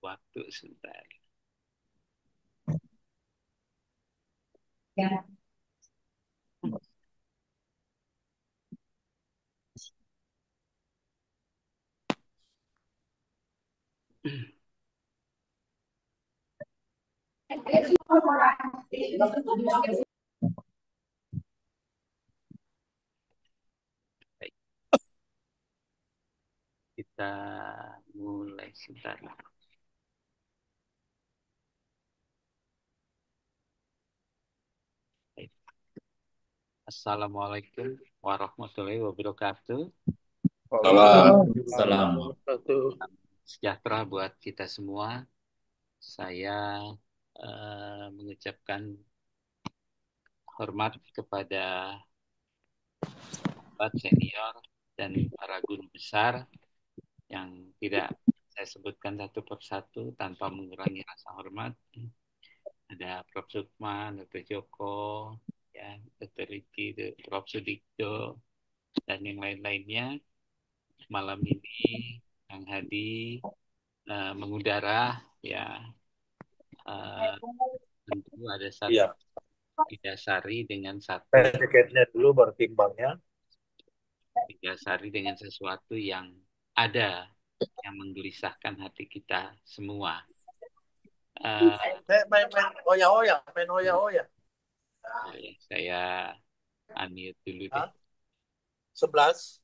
Waktu sebentar. Ya. Baik, kita mulai sebentar. Baik. Assalamualaikum warahmatullahi wabarakatuh. Waalaikumsalam. Sejahtera buat kita semua. Saya mengucapkan hormat kepada sahabat senior dan para guru besar yang tidak saya sebutkan satu persatu tanpa mengurangi rasa hormat. Ada Prof. Sukman, Dr. Joko, ya, Dr. Riki, Prof. Sudikdo, dan yang lain-lainnya. Malam ini Kang Hadi mengudara, ya, tentu ada satu Iya, didasari dengan satu tiketnya dulu baru timbangnya. didasari dengan sesuatu yang ada yang menggelisahkan hati kita semua. Main oya-oya, main oya-oya. Saya unmute dulu deh. Hah? 11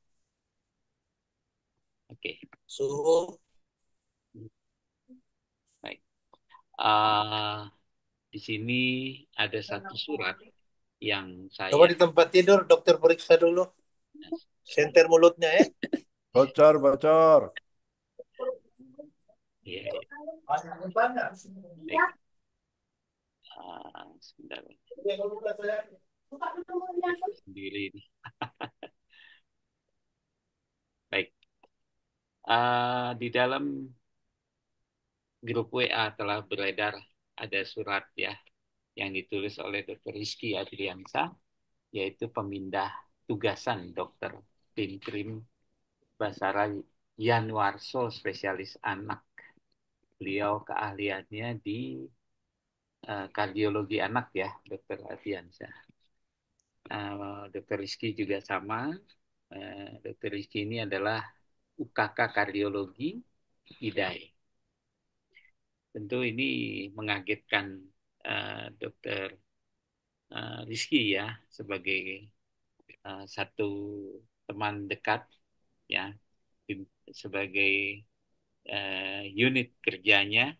Oke, suhu. baik. Eh, di sini ada satu surat yang Coba saya di tempat tidur, dokter periksa dulu. Senter mulutnya ya. Bocor, bocor. ya, ya, Banyak. baik. Sebentar sendiri ini. Baik. Di dalam grup WA telah beredar ada surat, ya, yang ditulis oleh Dr. Rizky Adriansa, yaitu pemindah tugasan Dr. Pinkrim Basara Yanwarso, spesialis anak. Beliau keahliannya di kardiologi anak, ya, Dr. Adriansa. Dr. Rizky juga sama. Dr. Rizky ini adalah UKK kardiologi IDAI. Tentu ini mengagetkan Dr. Rizky, ya, sebagai satu teman dekat, ya, sebagai unit kerjanya.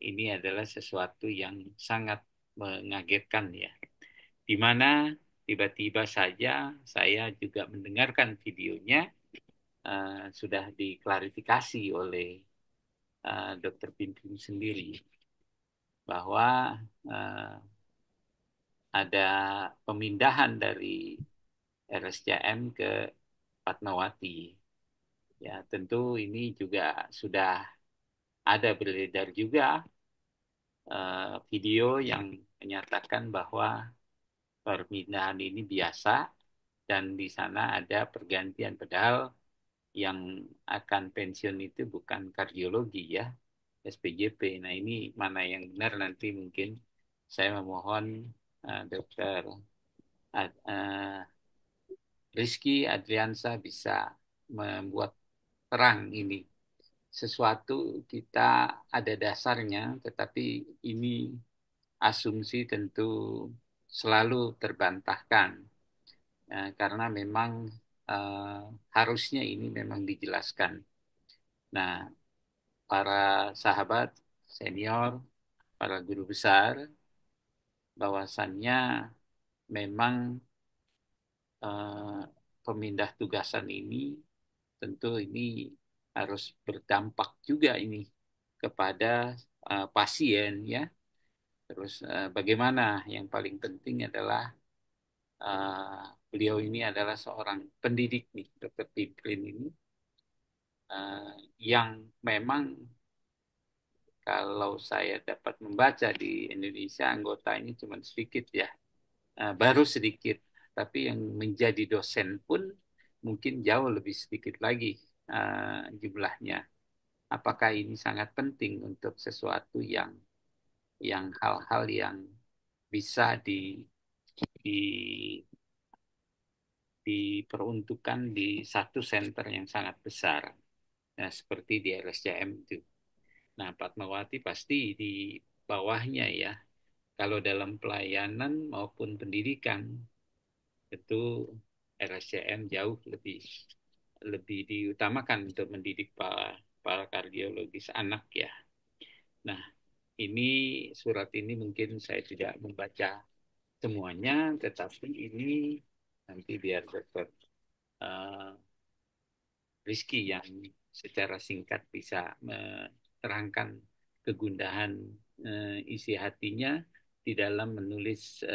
Ini adalah sesuatu yang sangat mengagetkan, ya, di mana tiba-tiba saja saya juga mendengarkan videonya sudah diklarifikasi oleh Dr. Pimpin sendiri bahwa uh, ada pemindahan dari RSCM ke Fatmawati. Ya, tentu ini juga sudah ada beredar juga video yang menyatakan bahwa permindahan ini biasa dan di sana ada pergantian, padahal yang akan pensiun itu bukan kardiologi, ya, SPJP. Nah, ini mana yang benar nanti mungkin saya memohon Dokter Rizky Adriansa bisa membuat terang ini. Sesuatu kita ada dasarnya, tetapi ini asumsi tentu selalu terbantahkan. Karena memang eh, harusnya ini memang dijelaskan. Nah, para sahabat senior, para guru besar, bahwasannya memang eh, pemindah tugasan ini tentu ini harus berdampak juga ini kepada pasien, ya. Terus bagaimana yang paling penting adalah beliau ini adalah seorang pendidik nih, Dokter Piprin ini, yang memang kalau saya dapat membaca di Indonesia anggotanya cuma sedikit, ya. Baru sedikit, tapi yang menjadi dosen pun mungkin jauh lebih sedikit lagi jumlahnya. Apakah ini sangat penting untuk sesuatu yang hal-hal yang bisa di diperuntukkan di satu center yang sangat besar, nah, seperti di RSCM itu. Nah, Fatmawati pasti di bawahnya ya. Kalau dalam pelayanan maupun pendidikan, itu RSCM jauh lebih lebih diutamakan untuk mendidik para kardiologis anak ya. Nah, ini surat ini mungkin saya tidak membaca semuanya, tetapi ini nanti biar dokter uh, Rizky yang secara singkat bisa menerangkan kegundahan isi hatinya di dalam menulis.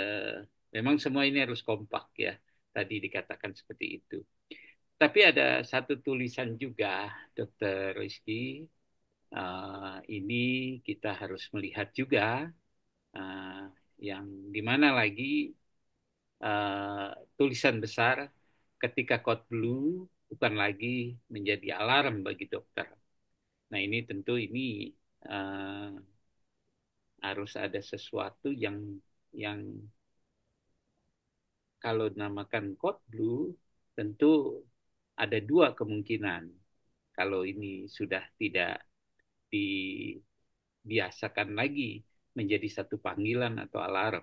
Memang semua ini harus kompak ya, tadi dikatakan seperti itu. Tapi ada satu tulisan juga, Dokter Rizky, ini kita harus melihat juga uh, yang dimana lagi tulisan besar ketika code blue bukan lagi menjadi alarm bagi dokter. Nah ini tentu ini uh, harus ada sesuatu yang kalau dinamakan code blue tentu ada dua kemungkinan. Kalau ini sudah tidak dibiasakan lagi menjadi satu panggilan atau alarm,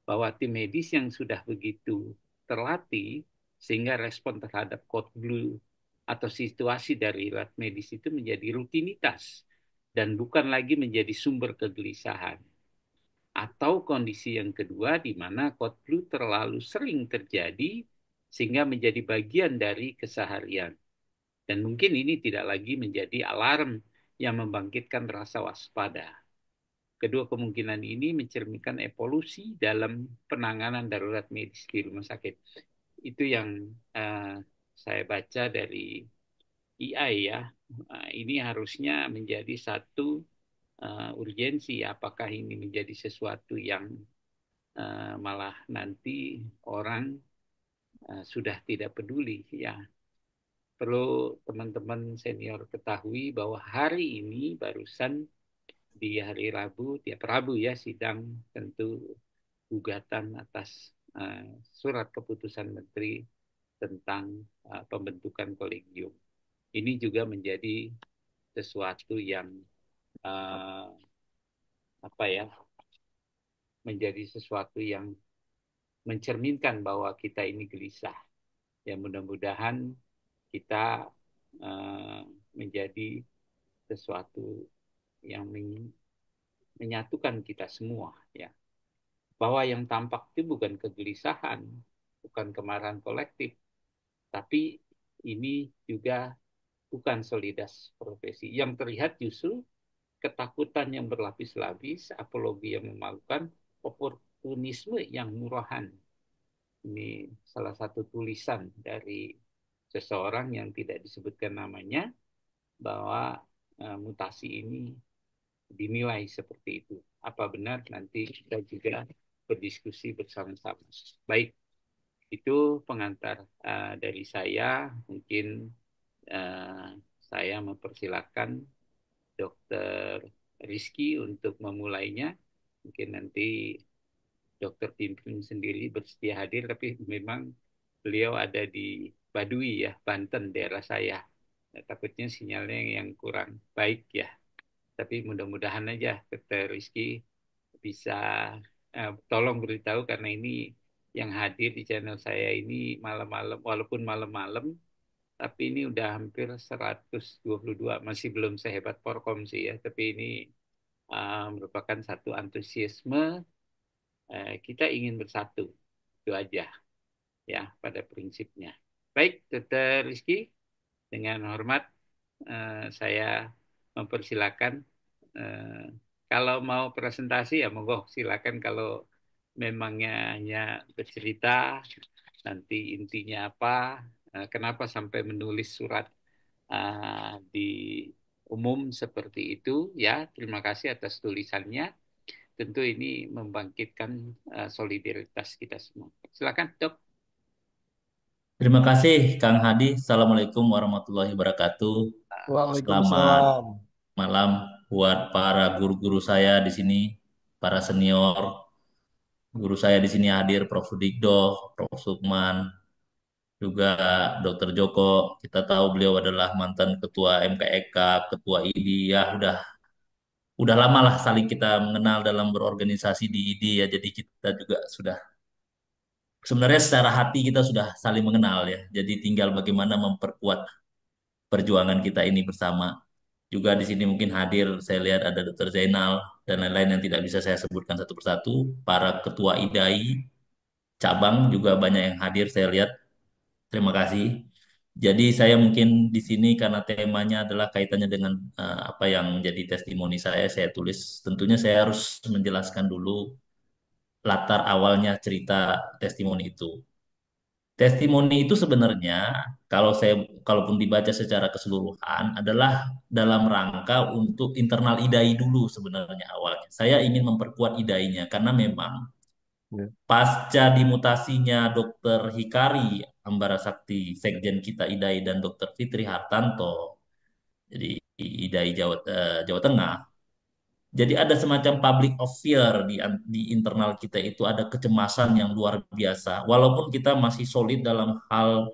bahwa tim medis yang sudah begitu terlatih sehingga respon terhadap code blue atau situasi dari rat medis itu menjadi rutinitas dan bukan lagi menjadi sumber kegelisahan. Atau kondisi yang kedua di mana code blue terlalu sering terjadi sehingga menjadi bagian dari keseharian. Dan mungkin ini tidak lagi menjadi alarm yang membangkitkan rasa waspada. Kedua kemungkinan ini mencerminkan evolusi dalam penanganan darurat medis di rumah sakit. Itu yang saya baca dari EI ya. Ini harusnya menjadi satu urgensi. Apakah ini menjadi sesuatu yang malah nanti orang sudah tidak peduli ya. Perlu teman-teman senior ketahui bahwa hari ini barusan di hari Rabu, tiap Rabu ya sidang tentu gugatan atas surat keputusan Menteri tentang pembentukan kolegium. Ini juga menjadi sesuatu yang uh, apa ya, menjadi sesuatu yang mencerminkan bahwa kita ini gelisah. Ya mudah-mudahan kita uh, menjadi sesuatu yang menyatukan kita semua ya. Bahwa yang tampak itu bukan kegelisahan, bukan kemarahan kolektif, tapi ini juga bukan soliditas profesi. Yang terlihat justru ketakutan yang berlapis-lapis, apologi yang memalukan, oportunisme yang murahan. Ini salah satu tulisan dari seseorang yang tidak disebutkan namanya, bahwa mutasi ini dinilai seperti itu. Apa benar nanti kita juga berdiskusi bersama-sama. Baik, itu pengantar dari saya. Mungkin uh, saya mempersilahkan Dokter Rizky untuk memulainya. Mungkin nanti Dokter Pimpin sendiri bersedia hadir, tapi memang beliau ada di Baduy ya, Banten, daerah saya. Nah, takutnya sinyalnya yang kurang baik ya. Tapi mudah-mudahan aja Dokter Rizky bisa tolong beritahu karena ini yang hadir di channel saya ini malam-malam, walaupun malam-malam, tapi ini udah hampir 122, masih belum sehebat Porkom sih ya, tapi ini merupakan satu antusiasme kita ingin bersatu, itu aja ya pada prinsipnya. Baik, Dokter Rizky, dengan hormat saya mempersilakan eh, kalau mau presentasi ya monggo silakan kalau memangnya hanya bercerita nanti intinya apa, kenapa sampai menulis surat di umum seperti itu ya. Terima kasih atas tulisannya. Tentu ini membangkitkan solidaritas kita semua. Silakan, Dok. Terima kasih Kang Hadi. Assalamualaikum warahmatullahi wabarakatuh. Selamat Waalaikumsalam. malam buat para guru-guru saya di sini, para senior. Guru saya di sini hadir Prof. Sudikdo, Prof. Sukman, juga Dr. Joko. Kita tahu beliau adalah mantan ketua MKEK, ketua IDI. Ya, udah lama lah saling kita mengenal dalam berorganisasi di IDI ya. Jadi kita juga sudah sebenarnya secara hati kita sudah saling mengenal ya. Jadi tinggal bagaimana memperkuat perjuangan kita ini bersama. Juga di sini mungkin hadir, saya lihat ada Dr. Zainal dan lain-lain yang tidak bisa saya sebutkan satu persatu. Para ketua IDAI, cabang juga banyak yang hadir, saya lihat. Terima kasih. Jadi saya mungkin di sini karena temanya adalah kaitannya dengan apa yang jadi testimoni saya tulis. Tentunya saya harus menjelaskan dulu latar awalnya cerita testimoni itu. Testimoni itu sebenarnya kalaupun dibaca secara keseluruhan adalah dalam rangka untuk internal IDAI dulu sebenarnya awalnya. Saya ingin memperkuat IDAI-nya karena memang Ya. pasca dimutasinya Dr. Hikari Ambara Sakti, Sekjen kita IDAI dan Dr. Fitri Hartanto, jadi IDAI Jawa Tengah. Jadi ada semacam public of fear di internal kita itu ada kecemasan yang luar biasa. Walaupun kita masih solid dalam hal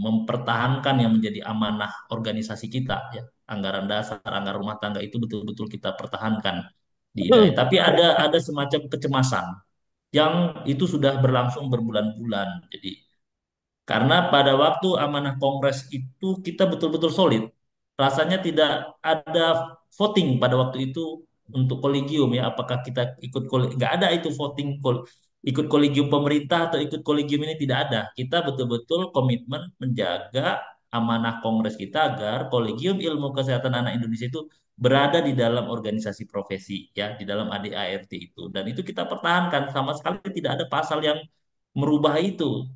mempertahankan yang menjadi amanah organisasi kita ya, anggaran dasar, anggaran rumah tangga itu betul-betul kita pertahankan di IDAI. Tapi ada semacam kecemasan yang itu sudah berlangsung berbulan-bulan. Jadi karena pada waktu amanah Kongres itu kita betul-betul solid. Rasanya tidak ada voting pada waktu itu untuk kolegium ya. Apakah kita ikut kolegium? Nggak ada itu voting ikut kolegium pemerintah atau ikut kolegium ini tidak ada. Kita betul-betul komitmen menjaga amanah Kongres kita agar kolegium ilmu kesehatan anak Indonesia itu berada di dalam organisasi profesi ya, di dalam ADART itu. Dan itu kita pertahankan sama sekali tidak ada pasal yang merubah itu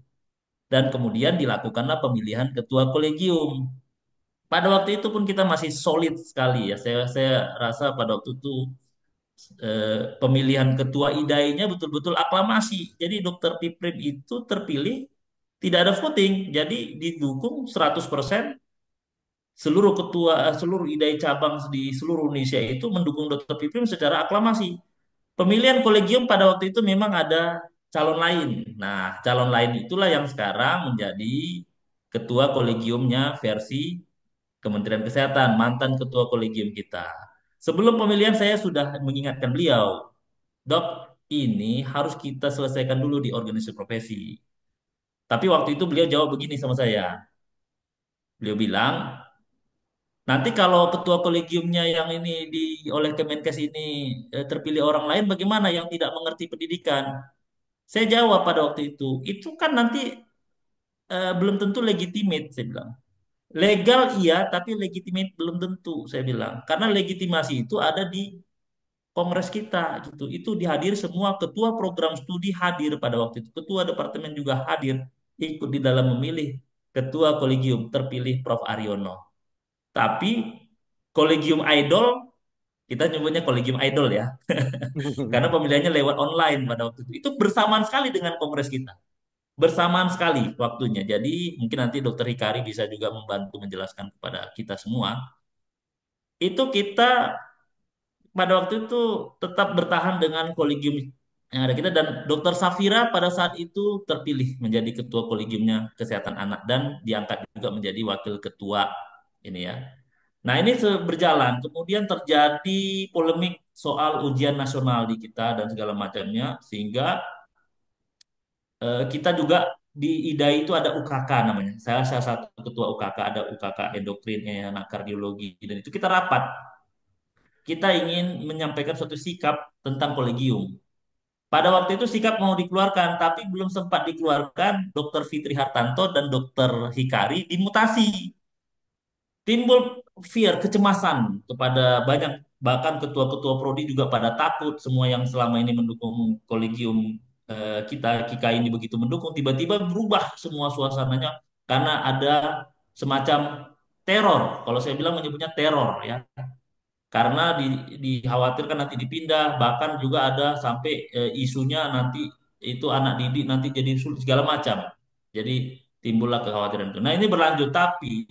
dan kemudian dilakukanlah pemilihan ketua kolegium. Pada waktu itu pun kita masih solid sekali ya. Saya rasa pada waktu itu pemilihan ketua IDAI-nya betul-betul aklamasi. Jadi Dr. Piprim itu terpilih tidak ada voting. Jadi didukung 100% seluruh IDAI cabang di seluruh Indonesia itu mendukung Dr. Piprim secara aklamasi. Pemilihan kolegium pada waktu itu memang ada calon lain. Nah, calon lain itulah yang sekarang menjadi ketua kolegiumnya versi Kementerian Kesehatan, mantan ketua kolegium kita. Sebelum pemilihan saya sudah mengingatkan beliau, Dok, ini harus kita selesaikan dulu di organisasi profesi. Tapi waktu itu beliau jawab begini sama saya. Beliau bilang, nanti kalau ketua kolegiumnya yang ini oleh Kemenkes ini terpilih orang lain, bagaimana yang tidak mengerti pendidikan? Saya jawab pada waktu itu kan nanti belum tentu legitimate, saya bilang. Legal iya, tapi legitimate belum tentu, saya bilang. Karena legitimasi itu ada di kongres kita, gitu. Itu dihadir semua ketua program studi hadir pada waktu itu. Ketua departemen juga hadir, ikut di dalam memilih ketua kolegium, terpilih Prof. Aryono. Tapi kolegium idol, kita nyebutnya kolegium idol ya, karena pemilihannya lewat online pada waktu itu. Itu bersamaan sekali dengan kongres kita. Bersamaan sekali waktunya. Jadi mungkin nanti Dokter Hikari bisa juga membantu menjelaskan kepada kita semua. Itu kita pada waktu itu tetap bertahan dengan kolegium yang ada kita dan Dokter Safira pada saat itu terpilih menjadi ketua kolegiumnya kesehatan anak dan diangkat juga menjadi wakil ketua ini ya. Nah ini berjalan, kemudian terjadi polemik soal ujian nasional di kita dan segala macamnya sehingga kita juga di IDAI itu ada UKK namanya. Saya salah satu ketua UKK, ada UKK endokrin, anak kardiologi, dan itu kita rapat. Kita ingin menyampaikan suatu sikap tentang kolegium. Pada waktu itu sikap mau dikeluarkan, tapi belum sempat dikeluarkan. Dr. Fitri Hartanto dan Dr. Hikari dimutasi. Timbul fear, kecemasan kepada banyak, bahkan ketua-ketua prodi juga pada takut. Semua yang selama ini mendukung kolegium kita Kika ini begitu mendukung tiba-tiba berubah semua suasananya karena ada semacam teror, kalau saya bilang menyebutnya teror ya, karena dikhawatirkan nanti dipindah, bahkan juga ada sampai isunya nanti itu anak didik nanti jadi sulit segala macam. Jadi timbullah kekhawatiran itu. Nah, ini berlanjut, tapi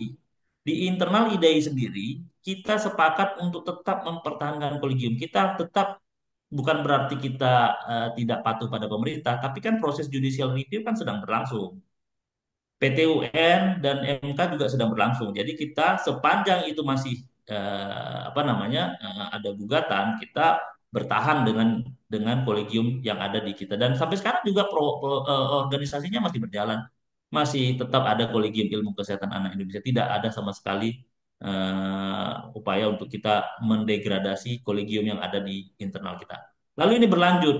di internal IDAI sendiri kita sepakat untuk tetap mempertahankan kolegium. Kita tetap, bukan berarti kita tidak patuh pada pemerintah, tapi kan proses judicial review kan sedang berlangsung. PT UN dan MK juga sedang berlangsung. Jadi kita sepanjang itu masih apa namanya ada gugatan, kita bertahan dengan kolegium yang ada di kita. Dan sampai sekarang juga organisasinya masih berjalan, masih tetap ada Kolegium Ilmu Kesehatan Anak Indonesia. Tidak ada sama sekali upaya untuk kita mendegradasi kolegium yang ada di internal kita. Lalu ini berlanjut.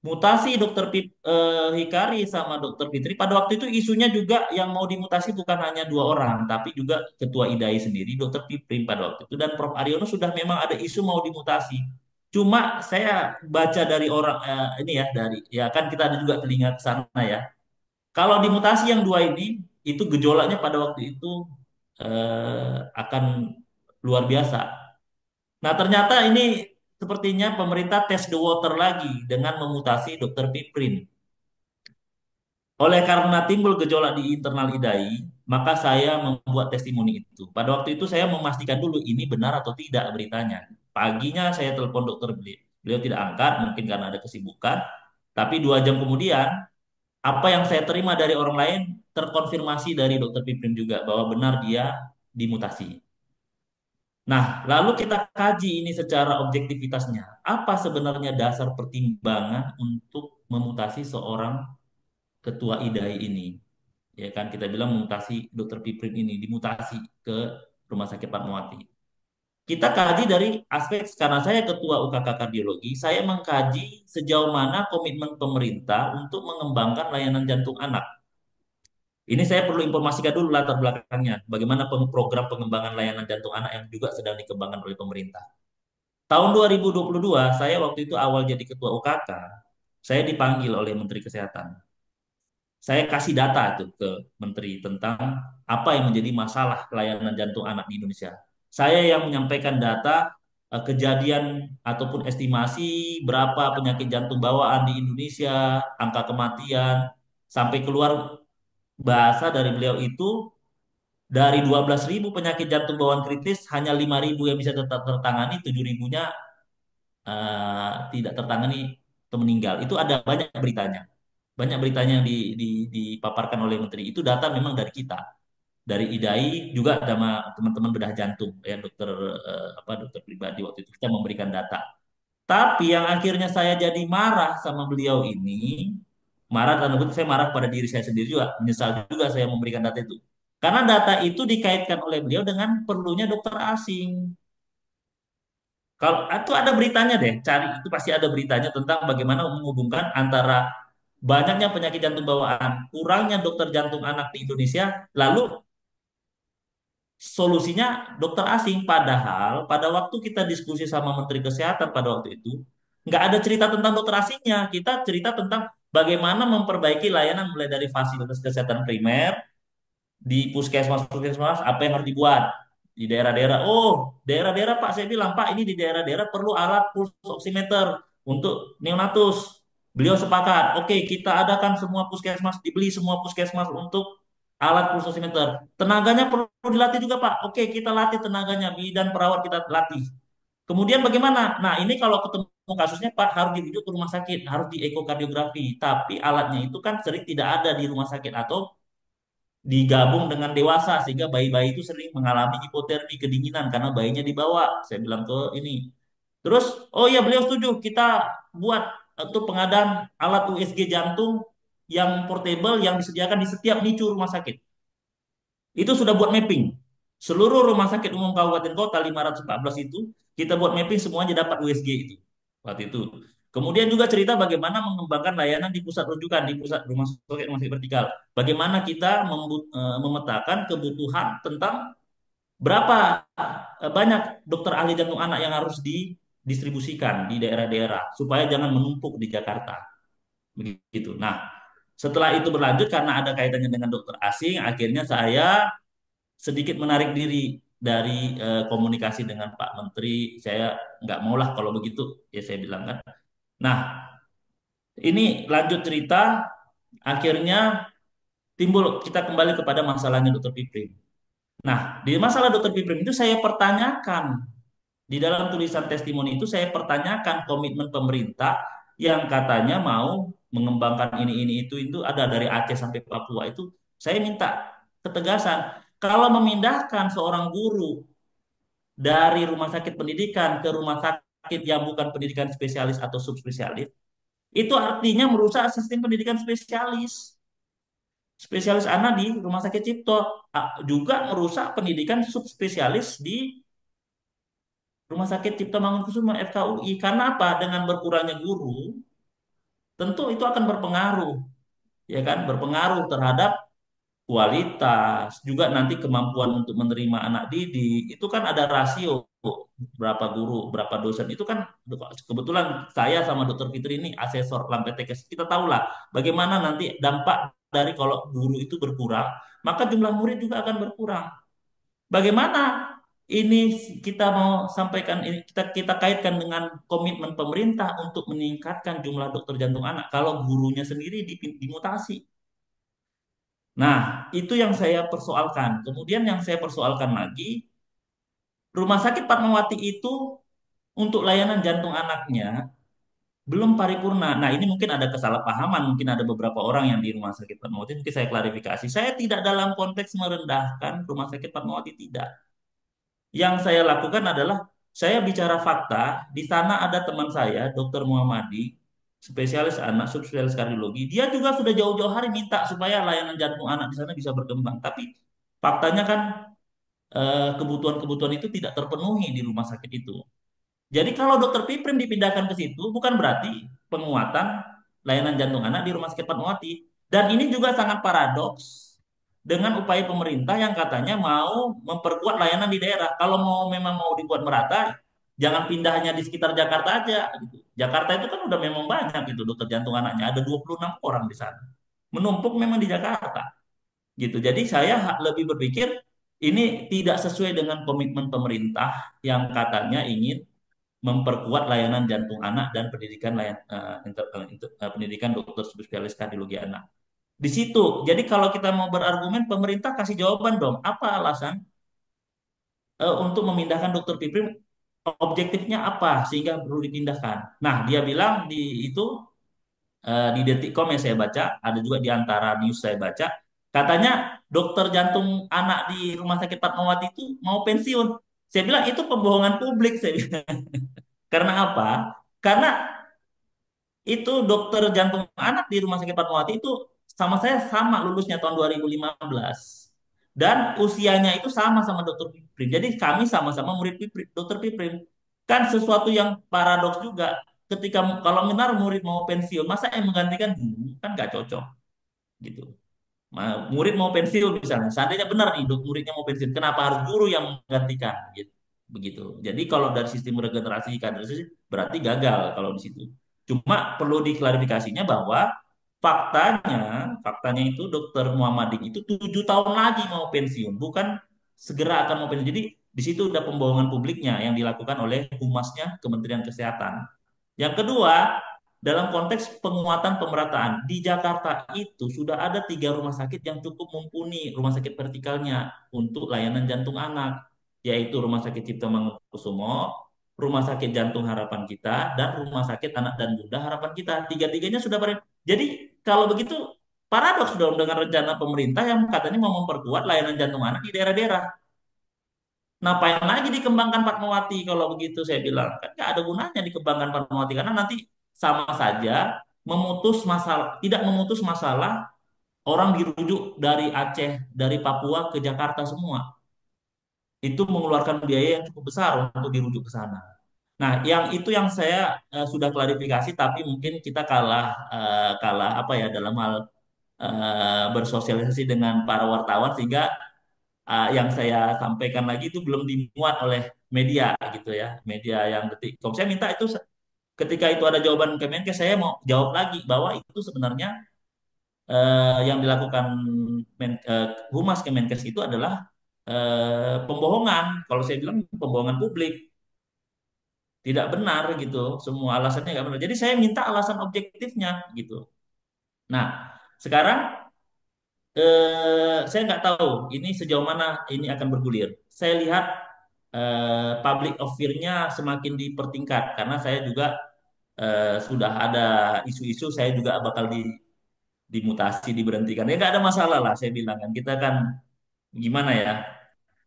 Mutasi Hikari sama Dokter Fitri, pada waktu itu isunya juga yang mau dimutasi bukan hanya dua orang, tapi juga Ketua IDAI sendiri, Dokter Piprim pada waktu itu, dan Prof. Aryono sudah memang ada isu mau dimutasi. Cuma saya baca dari orang ini ya, dari ya kan kita ada juga telinga ke sana ya. Kalau dimutasi yang dua ini, itu gejolaknya pada waktu itu akan luar biasa. Nah, ternyata ini sepertinya pemerintah test the water lagi dengan memutasi Dokter Piprin. Oleh karena timbul gejolak di internal IDAI, maka saya membuat testimoni itu. Pada waktu itu saya memastikan dulu ini benar atau tidak beritanya. Paginya saya telepon dokter beliau. Beliau tidak angkat, mungkin karena ada kesibukan. Tapi 2 jam kemudian, apa yang saya terima dari orang lain terkonfirmasi dari dokter Piprim juga bahwa benar dia dimutasi. Nah, lalu kita kaji ini secara objektivitasnya. Apa sebenarnya dasar pertimbangan untuk memutasi seorang ketua IDAI ini? Ya kan kita bilang memutasi dokter Piprim ini dimutasi ke Rumah Sakit Fatmawati. Kita kaji dari aspek, karena saya ketua UKK kardiologi, saya mengkaji sejauh mana komitmen pemerintah untuk mengembangkan layanan jantung anak. Ini saya perlu informasikan dulu latar belakangnya, bagaimana program pengembangan layanan jantung anak yang juga sedang dikembangkan oleh pemerintah. Tahun 2022, saya waktu itu awal jadi ketua UKK, saya dipanggil oleh Menteri Kesehatan. Saya kasih data itu ke Menteri tentang apa yang menjadi masalah layanan jantung anak di Indonesia. Saya yang menyampaikan data kejadian ataupun estimasi berapa penyakit jantung bawaan di Indonesia, angka kematian, sampai keluar bahasa dari beliau itu dari 12.000 penyakit jantung bawaan kritis hanya 5.000 yang bisa tetap tertangani, 7.000-nya tidak tertangani atau meninggal. Itu ada banyak beritanya. Banyak beritanya yang dipaparkan oleh menteri. Itu data memang dari kita, dari IDAI juga sama teman-teman bedah jantung ya dokter dokter pribadi waktu itu kita memberikan data. Tapi yang akhirnya saya jadi marah sama beliau ini, marah tanda kutip saya marah pada diri saya sendiri juga, menyesal juga saya memberikan data itu. Karena data itu dikaitkan oleh beliau dengan perlunya dokter asing. Kalau itu ada beritanya deh, cari itu pasti ada beritanya tentang bagaimana menghubungkan antara banyaknya penyakit jantung bawaan, kurangnya dokter jantung anak di Indonesia, lalu solusinya dokter asing. Padahal pada waktu kita diskusi sama Menteri Kesehatan pada waktu itu, nggak ada cerita tentang dokter asingnya. Kita cerita tentang bagaimana memperbaiki layanan mulai dari fasilitas kesehatan primer, di puskesmas-puskesmas apa yang harus dibuat di daerah-daerah. Oh, daerah-daerah Pak, saya bilang Pak, ini di daerah-daerah perlu alat pulse oximeter untuk neonatus. Beliau sepakat, oke kita adakan semua puskesmas, dibeli semua puskesmas untuk alat pulse oximeter. Tenaganya perlu dilatih juga Pak. Oke, kita latih tenaganya, bidan perawat kita latih. Kemudian bagaimana? Nah, ini kalau ketemu kasusnya Pak harus dirujuk ke rumah sakit, harus di ekokardiografi. Tapi alatnya itu kan sering tidak ada di rumah sakit atau digabung dengan dewasa sehingga bayi-bayi itu sering mengalami hipotermi kedinginan karena bayinya dibawa. Saya bilang ke ini. Terus, oh ya beliau setuju kita buat untuk pengadaan alat USG jantung yang portable yang disediakan di setiap nicu rumah sakit. Itu sudah buat mapping. Seluruh rumah sakit umum kabupaten kota 514 itu kita buat mapping semuanya dapat USG itu. Waktu itu. Kemudian juga cerita bagaimana mengembangkan layanan di pusat rujukan, di pusat rumah sakit vertikal. Bagaimana kita memetakan kebutuhan tentang berapa banyak dokter ahli jantung anak yang harus didistribusikan di daerah-daerah supaya jangan menumpuk di Jakarta. Begitu. Nah, setelah itu berlanjut karena ada kaitannya dengan dokter asing, akhirnya saya sedikit menarik diri dari komunikasi dengan Pak Menteri. Saya nggak maulah kalau begitu, ya saya bilang kan. Nah, Ini lanjut cerita, akhirnya timbul kita kembali kepada masalahnya Dokter Piprim. Nah, di masalah Dokter Piprim itu saya pertanyakan di dalam tulisan testimoni itu saya pertanyakan komitmen pemerintah yang katanya mau mengembangkan ini itu ada dari Aceh sampai Papua itu saya minta ketegasan. Kalau memindahkan seorang guru dari rumah sakit pendidikan ke rumah sakit yang bukan pendidikan spesialis atau subspesialis, itu artinya merusak sistem pendidikan spesialis. Spesialis anak di Rumah Sakit Cipto juga merusak pendidikan subspesialis di Rumah Sakit Cipto Mangunkusumo FKUI. Karena apa? Dengan berkurangnya guru, tentu itu akan berpengaruh, ya kan? Berpengaruh terhadap kualitas, juga nanti kemampuan untuk menerima anak didik. Itu kan ada rasio berapa guru, berapa dosen. Itu kan kebetulan saya sama Dokter Fitri ini asesor Lampetekes. Kita tahulah bagaimana nanti dampak dari kalau guru itu berkurang, maka jumlah murid juga akan berkurang. Bagaimana ini kita mau sampaikan ini kita kaitkan dengan komitmen pemerintah untuk meningkatkan jumlah dokter jantung anak kalau gurunya sendiri dimutasi. Nah, itu yang saya persoalkan. Kemudian yang saya persoalkan lagi, Rumah Sakit Fatmawati itu untuk layanan jantung anaknya belum paripurna. Nah, ini mungkin ada kesalahpahaman, mungkin ada beberapa orang yang di Rumah Sakit Fatmawati, mungkin saya klarifikasi. Saya tidak dalam konteks merendahkan Rumah Sakit Fatmawati, tidak. Yang saya lakukan adalah saya bicara fakta. Di sana ada teman saya, Dr. Muhammadi, spesialis anak, subspesialis kardiologi. Dia juga sudah jauh-jauh hari minta supaya layanan jantung anak di sana bisa berkembang. Tapi faktanya kan kebutuhan-kebutuhan itu tidak terpenuhi di rumah sakit itu. Jadi kalau dokter Piprim dipindahkan ke situ bukan berarti penguatan layanan jantung anak di Rumah Sakit Fatmawati. Dan ini juga sangat paradoks dengan upaya pemerintah yang katanya mau memperkuat layanan di daerah. Kalau memang mau dibuat merata, jangan pindah hanya di sekitar Jakarta aja gitu. Jakarta itu kan udah memang banyak gitu dokter jantung anaknya, ada 26 orang di sana. Menumpuk memang di Jakarta gitu. Jadi saya lebih berpikir ini tidak sesuai dengan komitmen pemerintah yang katanya ingin memperkuat layanan jantung anak dan pendidikan pendidikan dokter spesialis kardiologi anak. Di situ. Jadi kalau kita mau berargumen, pemerintah kasih jawaban dong. Apa alasan untuk memindahkan dokter Piprim? Objektifnya apa sehingga perlu dipindahkan? Nah, dia bilang di itu di Detikcom yang saya baca, ada juga di antara news saya baca, katanya dokter jantung anak di Rumah Sakit Fatmawati itu mau pensiun. Saya bilang itu pembohongan publik, saya bilang. Karena apa? Karena itu dokter jantung anak di Rumah Sakit Fatmawati itu sama saya sama lulusnya tahun 2015. Dan usianya itu sama dokter Piprim. Jadi kami sama-sama murid Piprim, dokter Piprim. Kan sesuatu yang paradoks juga. Ketika kalau benar murid mau pensiun, masa yang menggantikan guru kan nggak cocok gitu. Murid mau pensiun misalnya, seandainya benar nih muridnya mau pensiun, kenapa harus guru yang menggantikan gitu. Begitu. Jadi kalau dari sistem regenerasi kaderisasi berarti gagal kalau di situ. Cuma perlu diklarifikasinya bahwa faktanya itu Dokter Muhammadin itu 7 tahun lagi mau pensiun, bukan segera akan mau pensiun. Jadi di situ udah pembohongan publiknya yang dilakukan oleh humasnya Kementerian Kesehatan. Yang kedua, dalam konteks penguatan pemerataan, di Jakarta itu sudah ada 3 rumah sakit yang cukup mumpuni, rumah sakit vertikalnya untuk layanan jantung anak, yaitu Rumah Sakit Cipto Mangunkusumo, Rumah Sakit Jantung Harapan Kita, dan Rumah Sakit Anak dan Bunda Harapan Kita. Tiga-tiganya sudah Jadi kalau begitu paradoks dong dengan rencana pemerintah yang katanya mau memperkuat layanan jantung anak di daerah-daerah. Ngapain lagi dikembangkan Fatmawati kalau begitu saya bilang kan nggak ada gunanya dikembangkan Fatmawati karena nanti sama saja tidak memutus masalah orang dirujuk dari Aceh dari Papua ke Jakarta semua itu mengeluarkan biaya yang cukup besar untuk dirujuk ke sana. Nah, yang itu yang saya sudah klarifikasi tapi mungkin kita kalah apa ya dalam hal bersosialisasi dengan para wartawan sehingga yang saya sampaikan lagi itu belum dimuat oleh media gitu ya, media yang Detikcom. Saya minta itu ketika itu ada jawaban Kemenkes, saya mau jawab lagi bahwa itu sebenarnya yang dilakukan Humas Kemenkes itu adalah pembohongan. Kalau saya bilang pembohongan publik. tidak benar gitu. Semua alasannya nggak benar. Jadi saya minta alasan objektifnya gitu. Nah, sekarang saya nggak tahu ini sejauh mana ini akan bergulir. Saya lihat public of fear-nya semakin dipertingkat karena saya juga sudah ada isu-isu saya juga bakal dimutasi, diberhentikan. Ya nggak ada masalah lah, saya bilang kan. Kita kan gimana ya?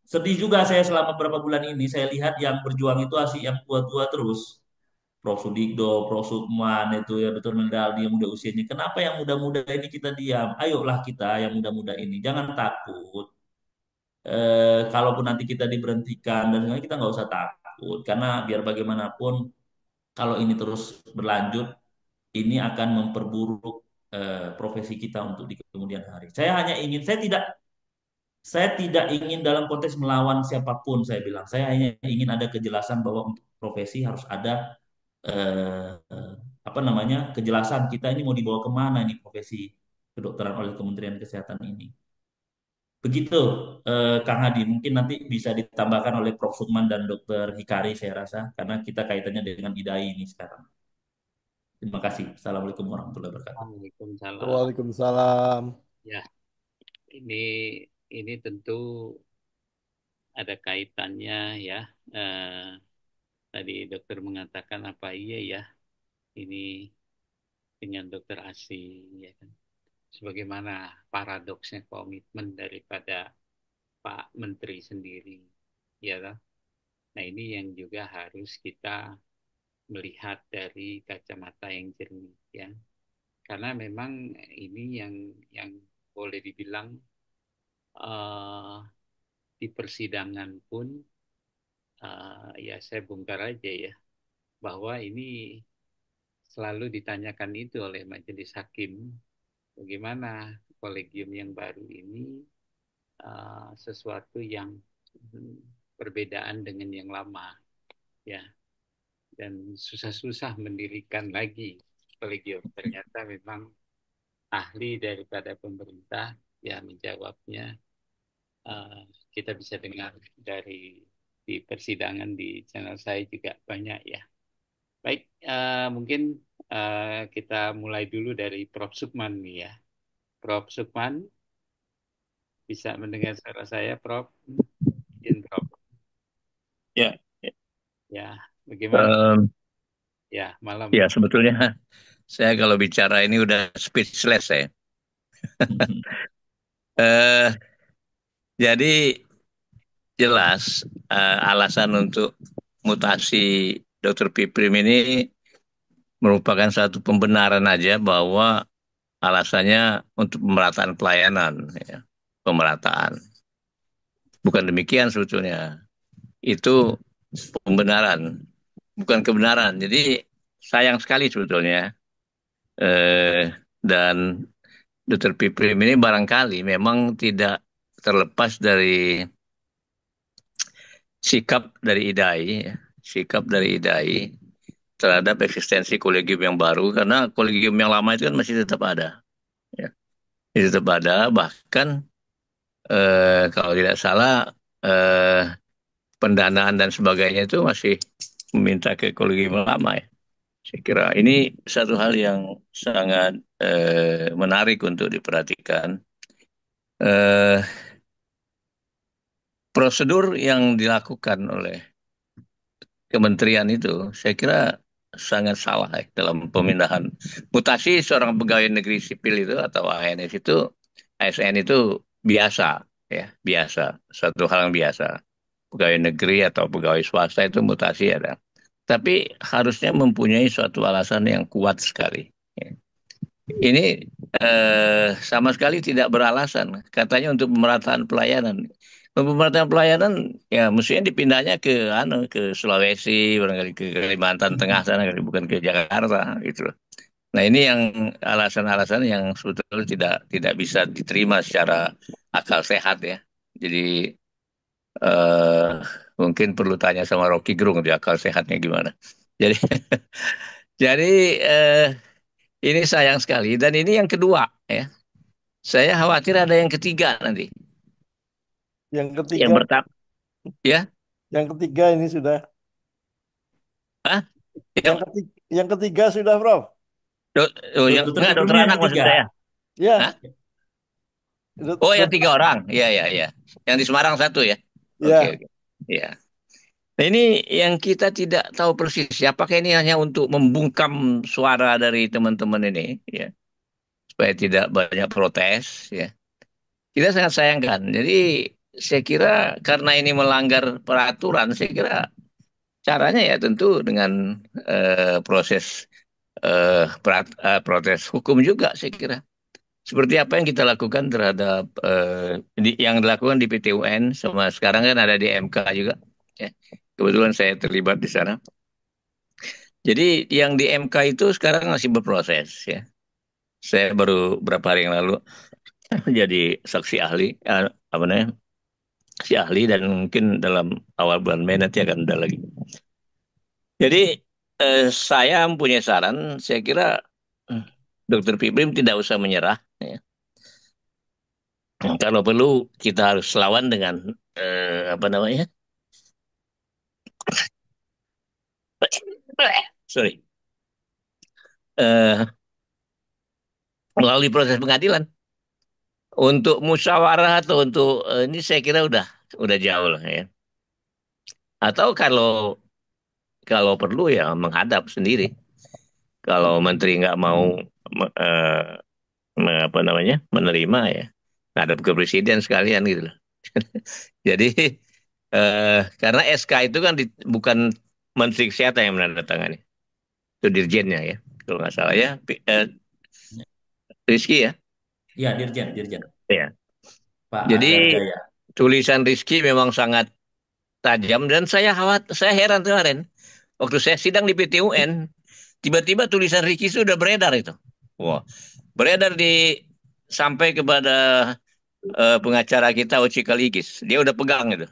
Sedih juga saya selama beberapa bulan ini saya lihat yang berjuang itu asik yang tua-tua terus. Prof. Sudikdo, Prof. Sukman itu ya Dr. Mendaldi yang muda usianya. Kenapa yang muda-muda ini kita diam? Ayolah kita yang muda-muda ini, jangan takut. Kalaupun nanti kita diberhentikan dan lain-lain, kita nggak usah takut karena biar bagaimanapun kalau ini terus berlanjut ini akan memperburuk profesi kita untuk di kemudian hari. Saya tidak ingin dalam konteks melawan siapapun, saya bilang. Saya hanya ingin ada kejelasan bahwa untuk profesi harus ada eh, apa namanya kejelasan kita ini mau dibawa kemana ini profesi kedokteran oleh Kementerian Kesehatan ini. Begitu, Kang Hadi. Mungkin nanti bisa ditambahkan oleh Prof. Sukman dan Dr. Hikari, saya rasa, karena kita kaitannya dengan IDAI ini sekarang. Terima kasih. Assalamualaikum warahmatullahi wabarakatuh. Waalaikumsalam. Waalaikumsalam. Ya, ini ini tentu ada kaitannya ya. Eh, Tadi dokter mengatakan apa iya ya ini dengan dokter asing ya kan. Sebagaimana paradoksnya komitmen daripada Pak Menteri sendiri, ya kan? Nah ini yang juga harus kita melihat dari kacamata yang jernih ya. Karena memang ini yang boleh dibilang uh, di persidangan pun ya saya bongkar aja ya bahwa ini selalu ditanyakan itu oleh majelis hakim bagaimana kolegium yang baru ini sesuatu yang perbedaan dengan yang lama ya dan susah-susah mendirikan lagi kolegium ternyata memang ahli daripada pemerintah ya menjawabnya uh, kita bisa dengar dari di persidangan di channel saya juga banyak ya. Baik, mungkin kita mulai dulu dari Prof. Sukman nih ya. Prof. Sukman, bisa mendengar suara saya, Prof? Izin, Prof. Ya, Ya, bagaimana? em, Ya, malam. ya sebetulnya saya kalau bicara ini udah speechless saya. Eh, jadi jelas alasan untuk mutasi Dr. Piprim ini merupakan satu pembenaran aja bahwa alasannya untuk pemerataan pelayanan, ya. Pemerataan. Bukan demikian sebetulnya. Itu pembenaran, bukan kebenaran. Jadi sayang sekali sebetulnya. Dan Dr. Piprim ini barangkali memang tidak terlepas dari sikap dari IDAI, ya. Sikap dari IDAI terhadap eksistensi kolegium yang baru, karena kolegium yang lama itu kan masih tetap ada. Ya. Masih tetap ada, bahkan kalau tidak salah pendanaan dan sebagainya itu masih meminta ke kolegium lama ya. Saya kira ini satu hal yang sangat menarik untuk diperhatikan. Eh, Prosedur yang dilakukan oleh kementerian itu, saya kira sangat salah ya, dalam pemindahan mutasi seorang pegawai negeri sipil itu atau ASN itu biasa ya, biasa, satu hal yang biasa. Pegawai negeri atau pegawai swasta itu mutasi ada. Tapi harusnya mempunyai suatu alasan yang kuat sekali. Ya. Ini sama sekali tidak beralasan. Katanya untuk pemerataan pelayanan. Pemerataan pelayanan ya mestinya dipindahnya ke Sulawesi, barangkali ke Kalimantan Tengah sana, bukan ke Jakarta gitu. Nah ini yang alasan-alasan yang sebetulnya tidak bisa diterima secara akal sehat ya. Jadi eh, mungkin perlu tanya sama Rocky Gerung di akal sehatnya gimana. Jadi jadi ini sayang sekali dan ini yang kedua ya. Saya khawatir ada yang ketiga nanti. Yang Yang ketiga, pertama, ya, yang ketiga ini sudah Yang, Yang ketiga sudah, Prof. oh, yang Dokter enggak Piprim dokter yang anak maksud ketiga. saya. Hah? Ya, Oh, yang dokter. 3 orang. Iya, iya, iya. Yang di Semarang satu ya. Oke, Ya, oke. Iya. Nah, ini yang kita tidak tahu persis. Apakah ini hanya untuk membungkam suara dari teman-teman ini, ya, supaya tidak banyak protes, ya. Kita sangat sayangkan. Jadi saya kira karena ini melanggar peraturan, saya kira caranya ya tentu dengan proses protes hukum juga, saya kira. Seperti apa yang kita lakukan terhadap yang dilakukan di PT UN, sama sekarang kan ada di MK juga. Ya. Kebetulan saya terlibat di sana. Jadi yang di MK itu sekarang masih berproses, ya. Saya baru berapa hari yang lalu jadi saksi ahli, apa namanya, si ahli, dan mungkin dalam awal bulan Mei nanti akan ada lagi. Jadi saya mempunyai saran, saya kira hmm, Dokter Piprim tidak usah menyerah, ya. Kalau perlu kita harus lawan dengan apa namanya, sorry, eh, melalui proses pengadilan. Untuk musyawarah atau untuk ini saya kira udah jauh lah, ya. Atau kalau kalau perlu ya menghadap sendiri. Kalau menteri nggak mau apa namanya menerima, ya ngadap ke presiden sekalian gitu loh. Jadi karena SK itu kan bukan menteri kesehatan yang menandatangani, itu dirjennya ya, kalau nggak salah ya, Rizky ya. Ya, Dirjen, Dirjen. Ya. Pak Jadi Agar Jaya. tulisan Rizky memang sangat tajam, dan saya heran kemarin waktu saya sidang di PT UN, tiba-tiba tulisan Rizky itu udah beredar itu. Wah, beredar sampai kepada pengacara kita Uci Kaligis. Dia udah pegang itu.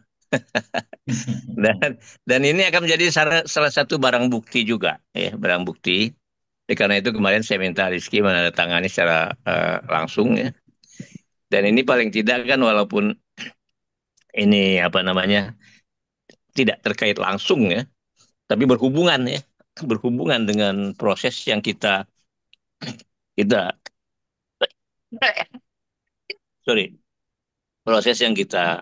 Dan dan ini akan menjadi salah satu barang bukti juga, ya, barang bukti. Karena itu kemarin saya minta Rizky menandatangani secara langsung, ya. Dan ini paling tidak kan, walaupun ini apa namanya tidak terkait langsung, ya, tapi berhubungan, ya, berhubungan dengan proses yang kita kita sorry, proses yang kita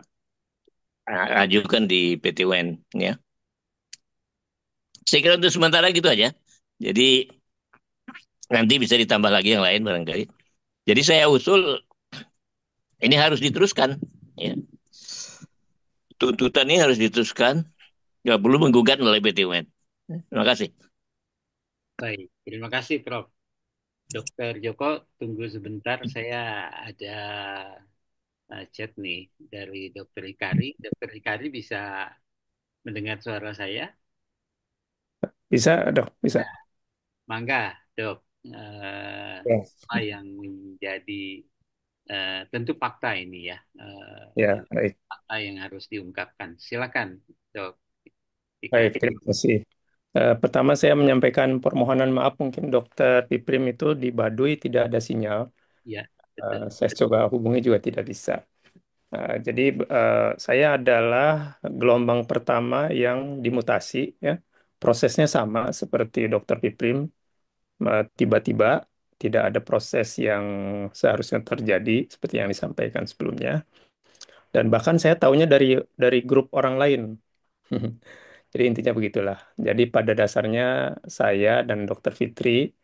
ajukan di PT UN, ya. Saya kira untuk sementara gitu aja. Jadi nanti bisa ditambah lagi yang lain barangkali. Jadi saya usul ini harus diteruskan, ya. Tuntutan ini harus diteruskan, nggak perlu menggugat melalui PT UN. Terima kasih. Baik, terima kasih Prof. Dokter Joko, tunggu sebentar. Saya ada chat nih dari Dokter Hikari. Dokter Hikari bisa mendengar suara saya? Bisa, dok, bisa. Ya, mangga, Dok. Eh, Ya, apa yang menjadi tentu fakta ini ya, ya, baik, fakta yang harus diungkapkan. Silakan, Dok baik, Hikari. terima kasih. Pertama saya menyampaikan permohonan maaf, mungkin Dokter Piprim itu di Baduy tidak ada sinyal. Ya, betul. Saya coba hubungi juga tidak bisa. Jadi saya adalah gelombang pertama yang dimutasi, ya. Prosesnya sama seperti Dokter Piprim, tiba-tiba tidak ada proses yang seharusnya terjadi seperti yang disampaikan sebelumnya. Dan bahkan saya tahunya dari grup orang lain. Jadi intinya begitulah. Jadi pada dasarnya saya dan Dokter Fitri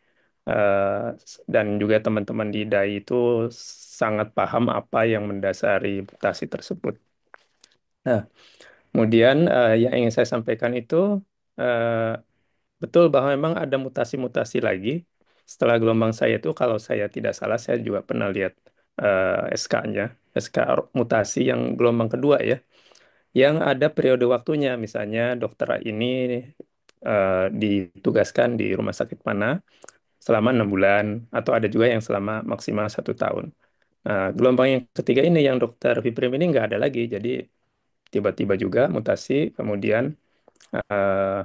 dan juga teman-teman di DAI itu sangat paham apa yang mendasari mutasi tersebut. Nah, kemudian yang ingin saya sampaikan itu eh, betul bahwa memang ada mutasi-mutasi lagi. Setelah gelombang saya itu, kalau saya tidak salah, saya juga pernah lihat SK-nya, SK mutasi yang gelombang kedua ya, yang ada periode waktunya. Misalnya dokter ini ditugaskan di rumah sakit mana selama 6 bulan, atau ada juga yang selama maksimal 1 tahun. Nah, gelombang yang ketiga ini yang dokter Viprim ini nggak ada lagi, jadi tiba-tiba juga mutasi, kemudian eh,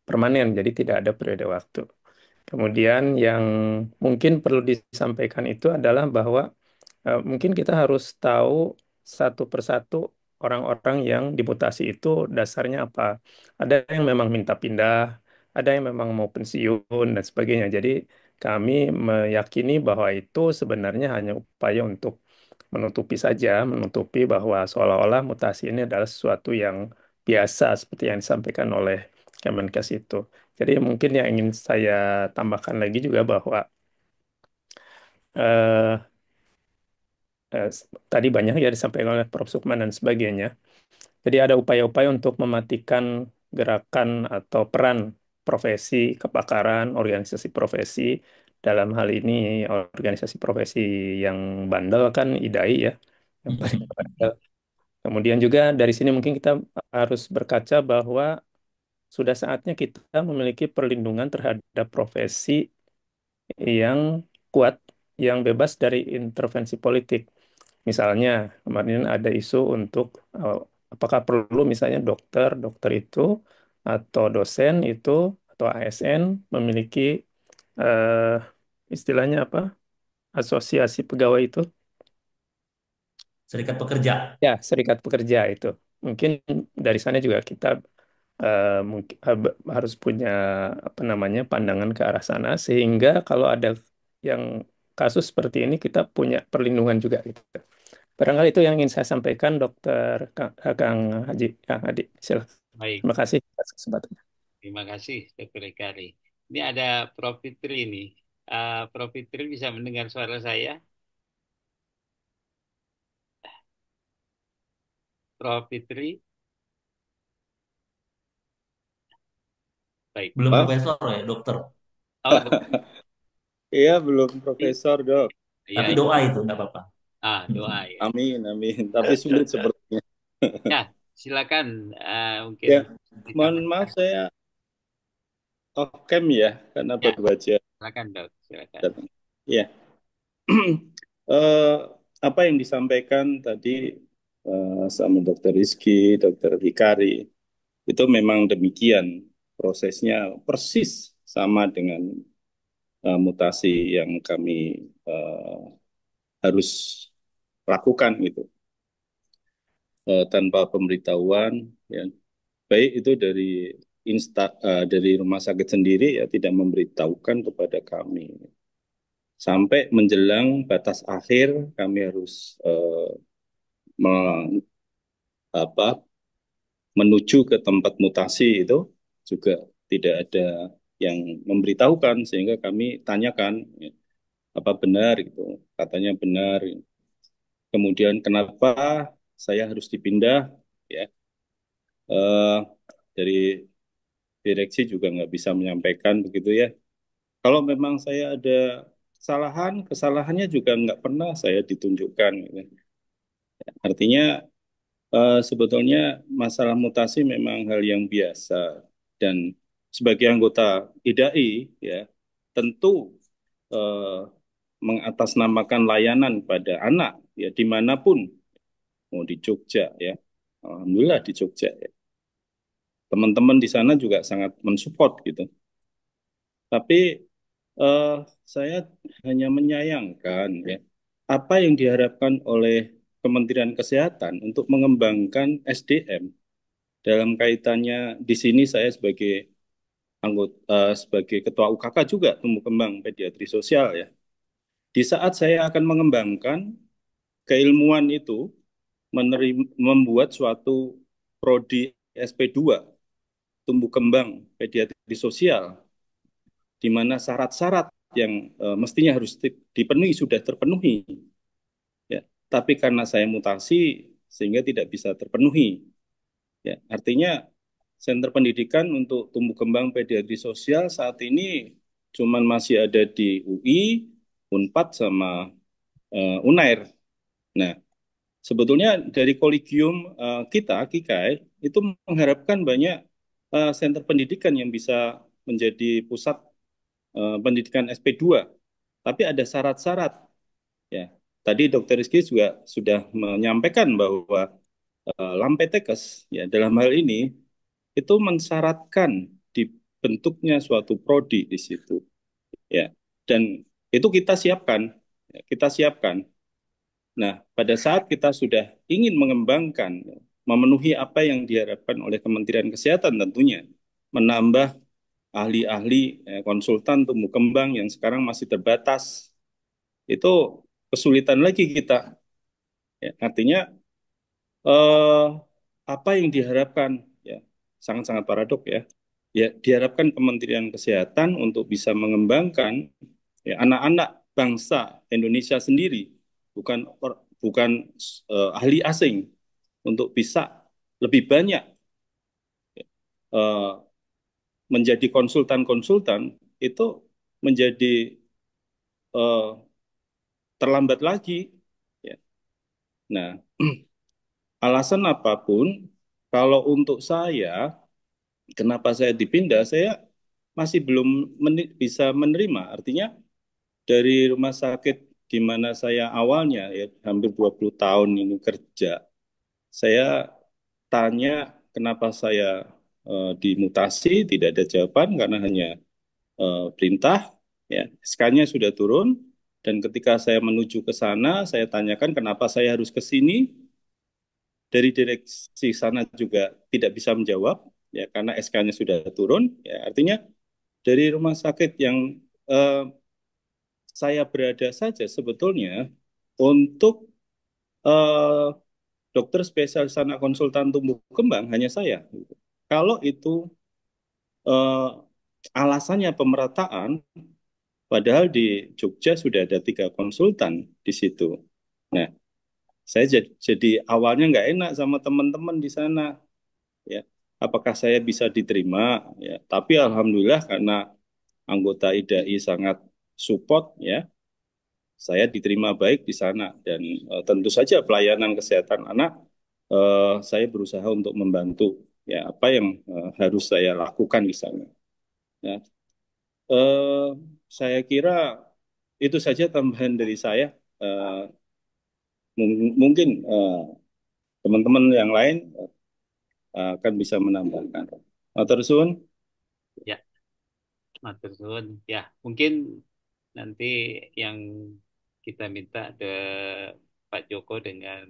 permanen, jadi tidak ada periode waktu. Kemudian yang mungkin perlu disampaikan itu adalah bahwa mungkin kita harus tahu satu persatu orang-orang yang dimutasi itu dasarnya apa. Ada yang memang minta pindah, ada yang memang mau pensiun dan sebagainya. Jadi kami meyakini bahwa itu sebenarnya hanya upaya untuk menutupi saja, menutupi bahwa seolah-olah mutasi ini adalah sesuatu yang biasa seperti yang disampaikan oleh Kemenkes itu. Jadi mungkin yang ingin saya tambahkan lagi juga bahwa eh, tadi banyak ya disampaikan oleh Prof. Sukman dan sebagainya. Jadi ada upaya-upaya untuk mematikan gerakan atau peran profesi kepakaran, organisasi profesi. Dalam hal ini organisasi profesi yang bandel kan IDAI ya, yang paling bandel. Kemudian juga dari sini mungkin kita harus berkaca bahwa sudah saatnya kita memiliki perlindungan terhadap profesi yang kuat, yang bebas dari intervensi politik. Misalnya, kemarin ada isu untuk apakah perlu misalnya dokter itu atau dosen itu atau ASN memiliki eh, istilahnya apa? Asosiasi pegawai itu, Serikat pekerja. ya serikat pekerja itu. Mungkin dari sana juga kita mungkin harus punya apa namanya pandangan ke arah sana sehingga kalau ada yang kasus seperti ini kita punya perlindungan juga gitu. Barangkali itu yang ingin saya sampaikan, Dokter Kang Haji, Kang Adi. Silakan. Baik, Terima kasih atas kesempatannya. terima kasih Dr. Ekari. Ini ada Prof. Fitri ini. Prof. Fitri bisa mendengar suara saya? Prof. Fitri? Baik. Belum Pak? profesor ya, dokter. Oh, Iya, belum profesor, Dok. iya, Tapi iya. doa itu nggak apa-apa. Doa ya. Amin, amin. Tapi sulit sepertinya. Ya, silakan mungkin Ya, mohon ditambahkan. maaf saya off cam ya, karena Ya, baru aja silakan Dok, silakan. datang. Ya, eh, apa yang disampaikan tadi sama Dokter Rizky, Dokter Hikari, itu memang demikian. Prosesnya persis sama dengan mutasi yang kami harus lakukan gitu. Tanpa pemberitahuan, ya, baik itu dari rumah sakit sendiri ya tidak memberitahukan kepada kami. Sampai menjelang batas akhir kami harus me- apa, menuju ke tempat mutasi itu juga tidak ada yang memberitahukan sehingga kami tanyakan ya, apa benar gitu. Katanya benar. Kemudian kenapa saya harus dipindah ya. Eh, dari direksi juga nggak bisa menyampaikan begitu ya. Kalau memang saya ada kesalahan, kesalahannya juga nggak pernah saya ditunjukkan, gitu. Artinya sebetulnya masalah mutasi memang hal yang biasa dan sebagai anggota IDAI ya tentu eh, mengatasnamakan layanan pada anak ya dimanapun mau di Jogja ya, alhamdulillah di Jogja ya. Teman-teman di sana juga sangat mensupport gitu. Tapi eh, saya hanya menyayangkan ya apa yang diharapkan oleh Kementerian Kesehatan untuk mengembangkan SDM dalam kaitannya di sini saya sebagai sebagai ketua UKK juga tumbuh kembang pediatri sosial ya. Di saat saya akan mengembangkan keilmuan itu membuat suatu prodi SP2 tumbuh kembang pediatri sosial di mana syarat-syarat yang mestinya harus dipenuhi sudah terpenuhi ya tapi karena saya mutasi sehingga tidak bisa terpenuhi ya artinya Center Pendidikan untuk Tumbuh Kembang Pediatri Sosial saat ini cuman masih ada di UI, Unpad sama Unair. Nah, sebetulnya dari kolegium kita KIKAI itu mengharapkan banyak center pendidikan yang bisa menjadi pusat pendidikan SP2. Tapi ada syarat-syarat ya. Tadi Dokter Rizky juga sudah menyampaikan bahwa Lampetekes ya dalam hal ini itu mensyaratkan dibentuknya suatu prodi di situ ya. Dan itu kita siapkan, ya, kita siapkan. Nah, pada saat kita sudah ingin mengembangkan, memenuhi apa yang diharapkan oleh Kementerian Kesehatan tentunya, menambah ahli-ahli konsultan tumbuh kembang yang sekarang masih terbatas. Itu kesulitan lagi kita. Ya, artinya eh, apa yang diharapkan ya sangat-sangat paradok ya. Ya diharapkan Kementerian Kesehatan untuk bisa mengembangkan ya, anak-anak bangsa Indonesia sendiri, bukan ahli asing untuk bisa lebih banyak eh, menjadi konsultan-konsultan itu menjadi eh, terlambat lagi. Ya. Nah, alasan apapun, kalau untuk saya, kenapa saya dipindah, saya masih belum bisa menerima. Artinya dari rumah sakit di mana saya awalnya ya hampir 20 tahun ini kerja, saya tanya kenapa saya dimutasi, tidak ada jawaban karena hanya perintah, ya SK-nya sudah turun, dan ketika saya menuju ke sana, saya tanyakan kenapa saya harus ke sini, dari direksi sana juga tidak bisa menjawab, ya karena SK-nya sudah turun, ya artinya dari rumah sakit yang eh, saya berada saja sebetulnya untuk eh, dokter spesialis anak konsultan tumbuh kembang hanya saya. Kalau itu eh, alasannya pemerataan, padahal di Jogja sudah ada 3 konsultan di situ. Nah, saya jadi awalnya nggak enak sama teman-teman di sana. Ya, apakah saya bisa diterima? Ya, tapi alhamdulillah karena anggota IDAI sangat support, ya, saya diterima baik di sana dan tentu saja pelayanan kesehatan anak saya berusaha untuk membantu ya apa yang harus saya lakukan di sana. Ya, eh, saya kira itu saja tambahan dari saya. Eh, mungkin teman-teman yang lain akan bisa menambahkan. Matur suwun. Ya, matur suwun. Ya, mungkin nanti yang kita minta ke Pak Joko dengan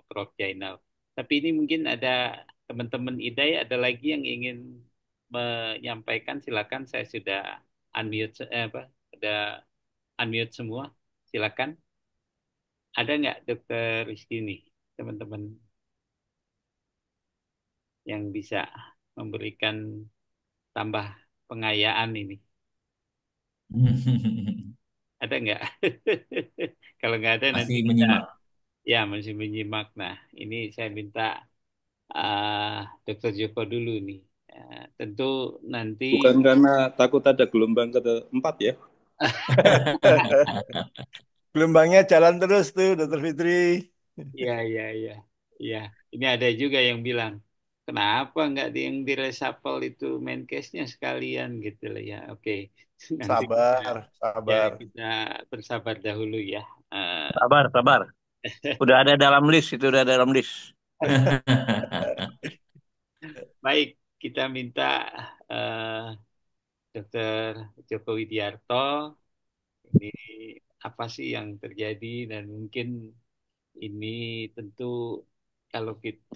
Prof. Jainal. Tapi ini mungkin ada teman-teman IDAI ada lagi yang ingin menyampaikan, silakan. Saya sudah unmute apa? Sudah unmute semua. Silakan. Ada nggak Dokter Rizky nih, teman-teman yang bisa memberikan tambah pengayaan ini? Ada nggak? Kalau nggak ada nanti Masih kita menyimak. ya masih menyimak. Nah, ini saya minta Dokter Joko dulu nih. Tentu nanti Bukan karena takut ada gelombang keempat ya. Gelombangnya jalan terus tuh, Dokter Fitri. ya ya ya ya. Ini ada juga yang bilang kenapa nggak yang di reshuffle itu main case-nya sekalian gitu lah ya. Oke, nanti kita Sabar, ya sabar. kita bersabar dahulu ya. Eh, Sabar, sabar. Udah ada dalam list, itu udah ada dalam list. baik, kita minta eh, Dokter Joko Widiarto ini apa sih yang terjadi dan mungkin ini tentu kalau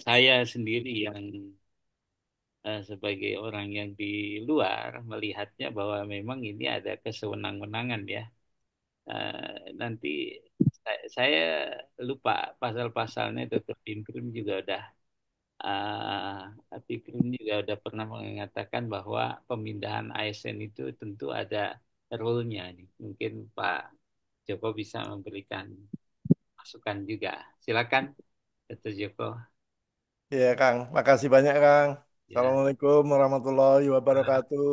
saya sendiri yang sebagai orang yang di luar melihatnya bahwa memang ini ada kesewenang-wenangan ya. Nanti saya lupa pasal-pasalnya Dokter Pimprim juga udah Pimprim juga udah pernah mengatakan bahwa pemindahan ASN itu tentu ada rule-nya nih. Mungkin Pak Joko bisa memberikan masukan juga. Silakan, Dr. Joko. Ya, Kang. Makasih banyak, Kang. Ya, Assalamualaikum warahmatullahi wabarakatuh.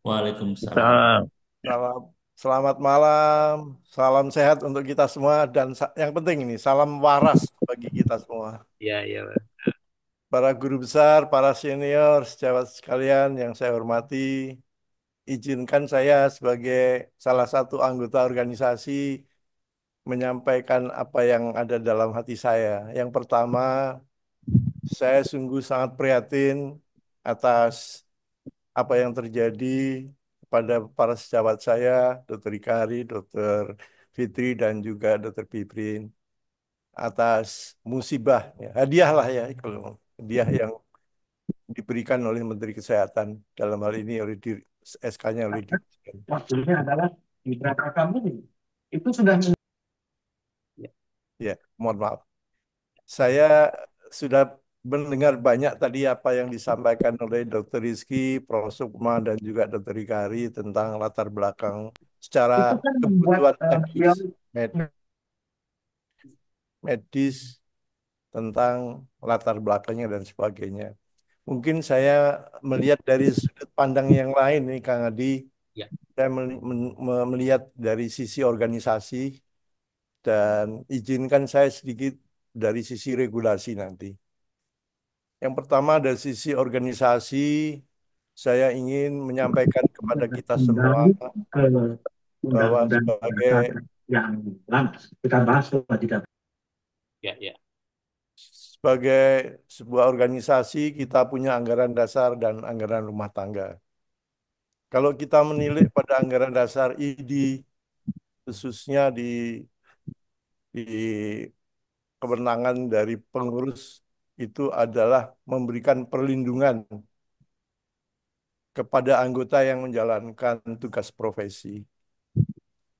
Waalaikumsalam. Nah, Salam, selamat malam. Salam sehat untuk kita semua dan yang penting ini salam waras bagi kita semua. ya, ya. Para guru besar, para senior, sejawat sekalian yang saya hormati, izinkan saya sebagai salah satu anggota organisasi menyampaikan apa yang ada dalam hati saya. Yang pertama, saya sungguh sangat prihatin atas apa yang terjadi pada para sejawat saya, Dr. Ikari, Dr. Fitri, dan juga Dr. Piprin, atas musibah, ya, hadiah lah ya, kalau hadiah yang diberikan oleh Menteri Kesehatan, dalam hal ini oleh SK-nya oleh Dirjen. Waktunya adalah di berapa kamu itu sudah Ya, mohon maaf. Saya sudah mendengar banyak tadi apa yang disampaikan oleh Dr. Rizky, Prof. Sukma, dan juga Dr. Ikari tentang latar belakang secara itu kan membuat kebutuhan beliau teknis, medis, tentang latar belakangnya dan sebagainya. Mungkin saya melihat dari sudut pandang yang lain nih, Kang Adi. Ya. Saya melihat dari sisi organisasi dan izinkan saya sedikit dari sisi regulasi nanti. Yang pertama dari sisi organisasi, saya ingin menyampaikan kepada kita semua kembali ke bahwa undang-undang sebagai dasar yang lama kita bahas tidak. Ya, ya. sebagai sebuah organisasi kita punya anggaran dasar dan anggaran rumah tangga. Kalau kita menilik pada anggaran dasar ID, khususnya di kewenangan dari pengurus itu adalah memberikan perlindungan kepada anggota yang menjalankan tugas profesi.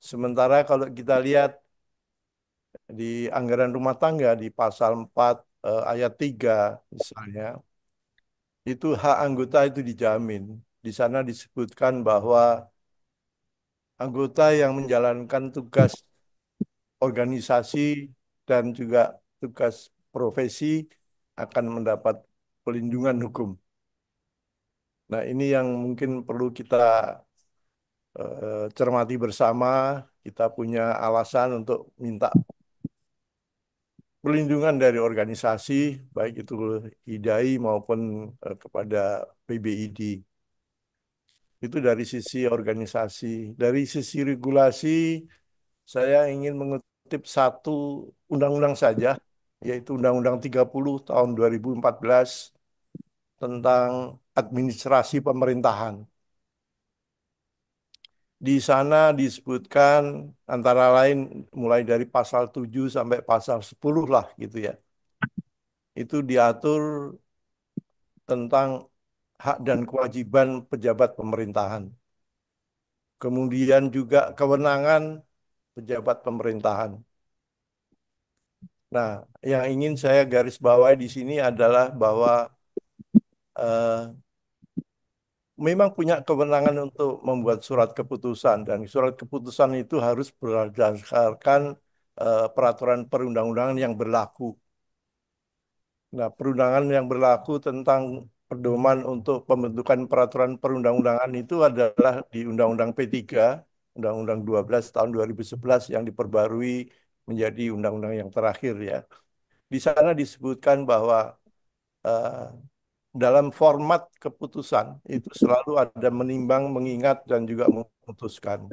Sementara kalau kita lihat di anggaran rumah tangga di pasal 4 ayat 3 misalnya, itu hak anggota itu dijamin. Di sana disebutkan bahwa anggota yang menjalankan tugas organisasi dan juga tugas profesi akan mendapat pelindungan hukum. Nah, ini yang mungkin perlu kita cermati bersama. Kita punya alasan untuk minta perlindungan dari organisasi, baik itu IDAI maupun kepada PBID. Itu dari sisi organisasi. Dari sisi regulasi, saya ingin mengutip satu undang-undang saja, yaitu Undang-Undang 30 tahun 2014 tentang administrasi pemerintahan. Di sana disebutkan antara lain mulai dari pasal 7 sampai pasal 10 lah gitu ya. Itu diatur tentang hak dan kewajiban pejabat pemerintahan. Kemudian juga kewenangan pejabat pemerintahan. Nah, yang ingin saya garis bawahi di sini adalah bahwa eh, memang punya kewenangan untuk membuat surat keputusan dan surat keputusan itu harus berdasarkan peraturan perundang-undangan yang berlaku. Nah, perundangan yang berlaku tentang pedoman untuk pembentukan peraturan perundang-undangan itu adalah di Undang-Undang P3, Undang-Undang 12 tahun 2011 yang diperbarui menjadi undang-undang yang terakhir ya. Di sana disebutkan bahwa eh, dalam format keputusan itu selalu ada menimbang, mengingat, dan juga memutuskan.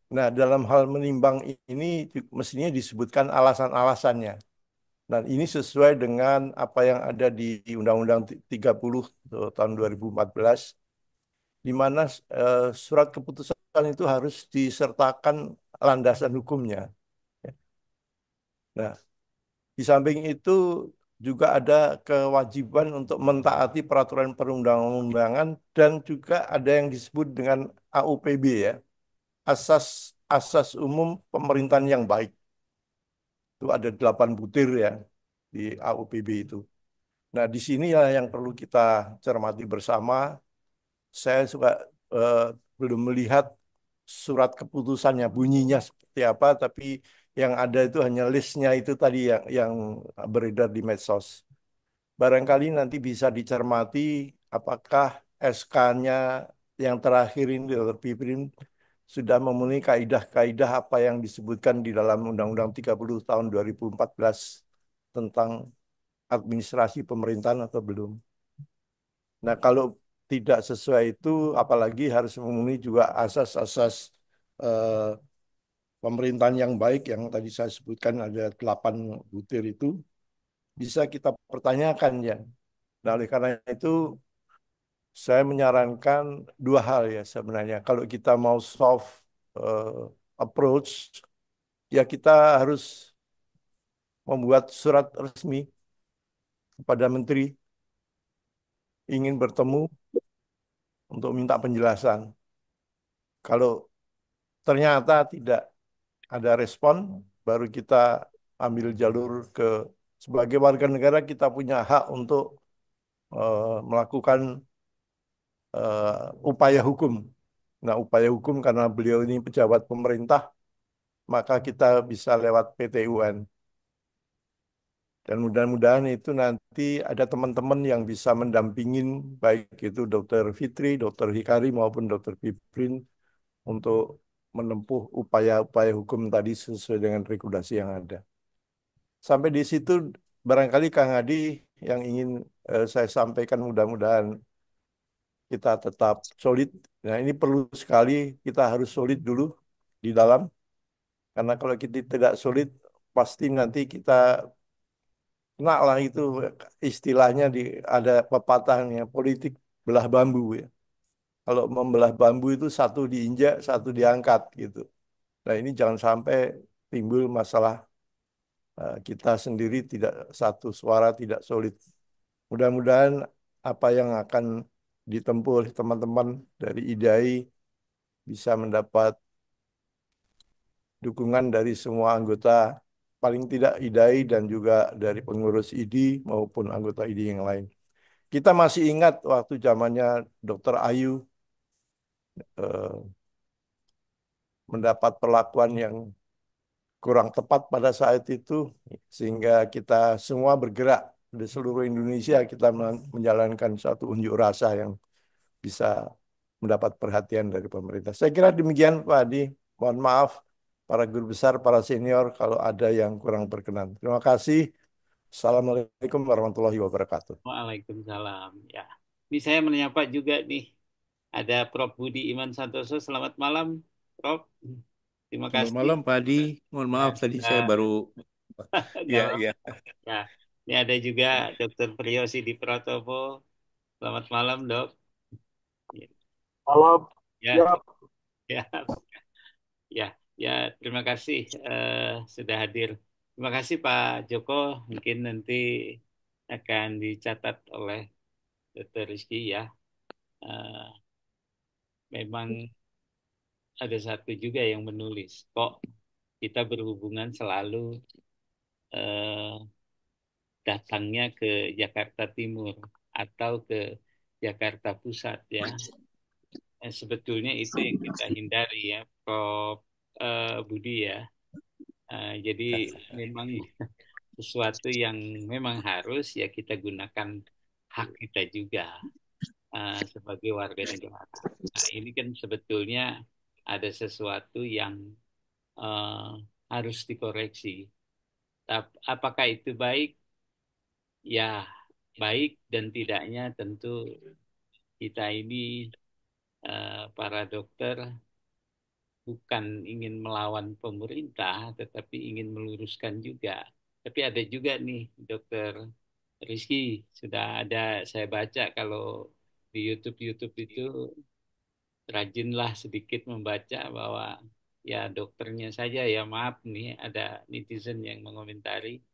Nah, dalam hal menimbang ini mestinya disebutkan alasan-alasannya. Dan ini sesuai dengan apa yang ada di Undang-Undang 30 tahun 2014, di mana surat keputusan itu harus disertakan landasan hukumnya. Nah, di samping itu juga ada kewajiban untuk mentaati peraturan perundang-undangan dan juga ada yang disebut dengan AUPB ya, asas asas umum pemerintahan yang baik. Itu ada 8 butir ya di AUPB itu. Nah, di sinilah yang perlu kita cermati bersama. Saya suka eh, belum melihat surat keputusannya, bunyinya seperti apa, tapi yang ada itu hanya listnya itu tadi yang beredar di medsos. Barangkali nanti bisa dicermati apakah SK-nya yang terakhir ini Dr. Piprim sudah memenuhi kaidah-kaidah apa yang disebutkan di dalam Undang-Undang 30 tahun 2014 tentang administrasi pemerintahan atau belum. Nah, kalau tidak sesuai itu, apalagi harus memenuhi juga asas-asas eh, pemerintahan yang baik yang tadi saya sebutkan ada 8 butir itu, bisa kita pertanyakan ya. Nah, oleh karena itu, saya menyarankan dua hal ya sebenarnya. Kalau kita mau soft eh, approach, ya kita harus membuat surat resmi kepada menteri ingin bertemu untuk minta penjelasan. Kalau ternyata tidak ada respon, baru kita ambil jalur ke sebagai warga negara kita punya hak untuk melakukan upaya hukum. Nah, upaya hukum karena beliau ini pejabat pemerintah, maka kita bisa lewat PT UN. Dan mudah-mudahan itu nanti ada teman-teman yang bisa mendampingin, baik itu Dokter Fitri, Dokter Hikari maupun Dokter Piprin untuk menempuh upaya-upaya hukum tadi sesuai dengan regulasi yang ada. Sampai di situ barangkali Kang Adi yang ingin saya sampaikan mudah-mudahan kita tetap solid. Nah ini perlu sekali kita harus solid dulu di dalam, karena kalau kita tidak solid pasti nanti kita kena lah itu istilahnya ada pepatahnya politik belah bambu ya. Kalau membelah bambu itu satu diinjak, satu diangkat gitu. Nah ini jangan sampai timbul masalah kita sendiri tidak satu suara, tidak solid. Mudah-mudahan apa yang akan ditempuh oleh teman-teman dari IDAI bisa mendapat dukungan dari semua anggota, paling tidak IDAI dan juga dari pengurus ID maupun anggota ID yang lain. Kita masih ingat waktu zamannya Dr. Ayu mendapat perlakuan yang kurang tepat pada saat itu, sehingga kita semua bergerak di seluruh Indonesia, kita menjalankan suatu unjuk rasa yang bisa mendapat perhatian dari pemerintah. Saya kira demikian Pak Adi. Mohon maaf para guru besar, para senior kalau ada yang kurang berkenan. Terima kasih. Assalamualaikum warahmatullahi wabarakatuh. Waalaikumsalam. Ya, ini saya menyapa juga nih. Ada Prof. Budi Iman Santoso. Selamat malam, Prof. Terima Selamat kasih. malam Pak Adi. Mohon maaf tadi saya baru. Ya, ya. Ya, ini ada juga Dr. Priyosi di Pratopo. Selamat malam, Dok. Malam. Ya, ya, ya, ya. Terima kasih sudah hadir. Terima kasih Pak Joko. Mungkin nanti akan dicatat oleh Dr. Rizky ya. Memang ada satu juga yang menulis, kok kita berhubungan selalu datangnya ke Jakarta Timur atau ke Jakarta Pusat ya. Sebetulnya itu yang kita hindari ya, Prof. Budi ya. Jadi memang sesuatu yang memang harus ya kita gunakan hak kita juga sebagai warga negara. Nah, ini kan sebetulnya ada sesuatu yang harus dikoreksi. Apakah itu baik? Ya, baik dan tidaknya tentu kita ini para dokter bukan ingin melawan pemerintah, tetapi ingin meluruskan juga. Tapi ada juga nih, Dokter Rizky, sudah ada saya baca kalau di YouTube itu rajinlah sedikit membaca bahwa ya dokternya saja ya maaf nih ada netizen yang mengomentari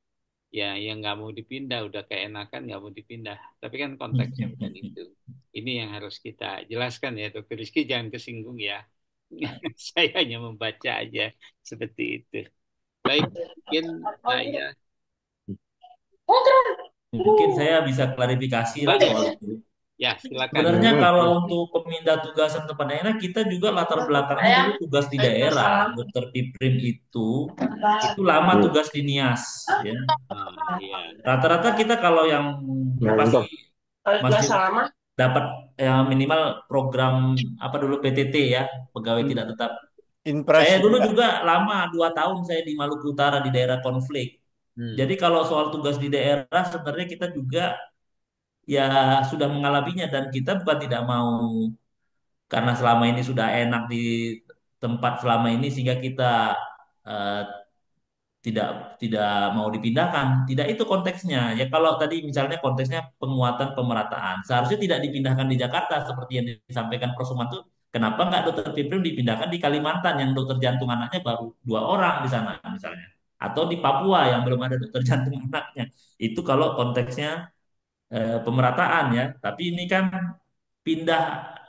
ya yang nggak mau dipindah udah keenakan nggak mau dipindah. Tapi kan konteksnya bukan itu. Ini yang harus kita jelaskan ya, Dokter Rizky jangan kesinggung ya. Saya hanya membaca aja seperti itu. Baik, mungkin saya Mungkin saya bisa klarifikasi lah soal itu. ya silakan. Sebenarnya kalau untuk pemindah tugasan tempat daerah, kita juga latar belakangnya dulu tugas di daerah. Dokter Piprim itu lama tugas di Nias. Ya. Iya. Rata-rata kita kalau yang masih dapat minimal program apa dulu PTT ya, pegawai tidak tetap. Impres Saya dulu juga. juga lama 2 tahun saya di Maluku Utara di daerah konflik. Jadi kalau soal tugas di daerah sebenarnya kita juga ya sudah mengalaminya dan kita bukan tidak mau karena selama ini sudah enak di tempat selama ini sehingga kita eh, tidak tidak mau dipindahkan. Tidak itu konteksnya. Ya kalau tadi misalnya konteksnya penguatan pemerataan, seharusnya tidak dipindahkan di Jakarta seperti yang disampaikan Prof. Sumanto. Kenapa nggak dokter Piprim dipindahkan di Kalimantan yang dokter jantung anaknya baru 2 orang di sana misalnya, atau di Papua yang belum ada dokter jantung anaknya. Itu kalau konteksnya pemerataan ya. Tapi ini kan pindah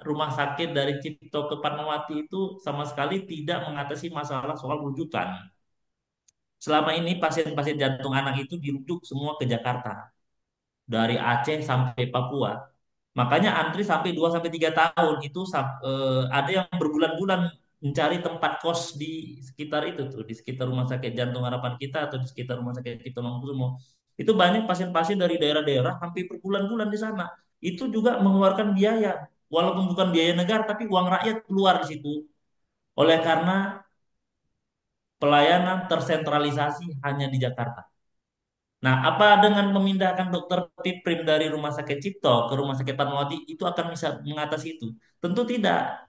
rumah sakit dari Cipto ke Fatmawati itu sama sekali tidak mengatasi masalah soal rujukan. Selama ini pasien-pasien jantung anak itu dirujuk semua ke Jakarta, dari Aceh sampai Papua. Makanya antri sampai 2 sampai 3 tahun itu ada yang berbulan-bulan mencari tempat kos di sekitar itu tuh, di sekitar Rumah Sakit Jantung Harapan Kita atau di sekitar Rumah Sakit Cipto Mangunkusumo. Itu banyak pasien-pasien dari daerah-daerah sampai berbulan-bulan di sana. Itu juga mengeluarkan biaya, walaupun bukan biaya negara tapi uang rakyat keluar di situ. Oleh karena pelayanan tersentralisasi hanya di Jakarta. Nah, apa dengan memindahkan dokter Piprim dari Rumah Sakit Cipto ke Rumah Sakit Fatmawati itu akan bisa mengatasi itu? Tentu tidak.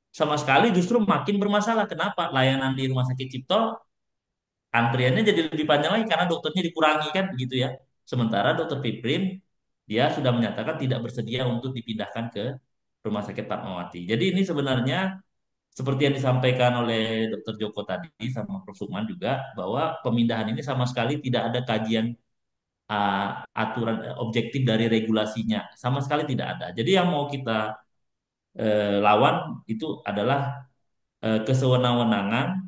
Sama sekali justru makin bermasalah. Kenapa? Layanan di Rumah Sakit Cipto antriannya jadi lebih panjang lagi karena dokternya dikurangi kan begitu ya. Sementara dokter Piprim dia sudah menyatakan tidak bersedia untuk dipindahkan ke Rumah Sakit Fatmawati. Jadi ini sebenarnya seperti yang disampaikan oleh Dokter Joko tadi sama Prof. Sukman juga bahwa pemindahan ini sama sekali tidak ada kajian aturan objektif dari regulasinya sama sekali tidak ada. Jadi yang mau kita lawan itu adalah kesewenang-wenangan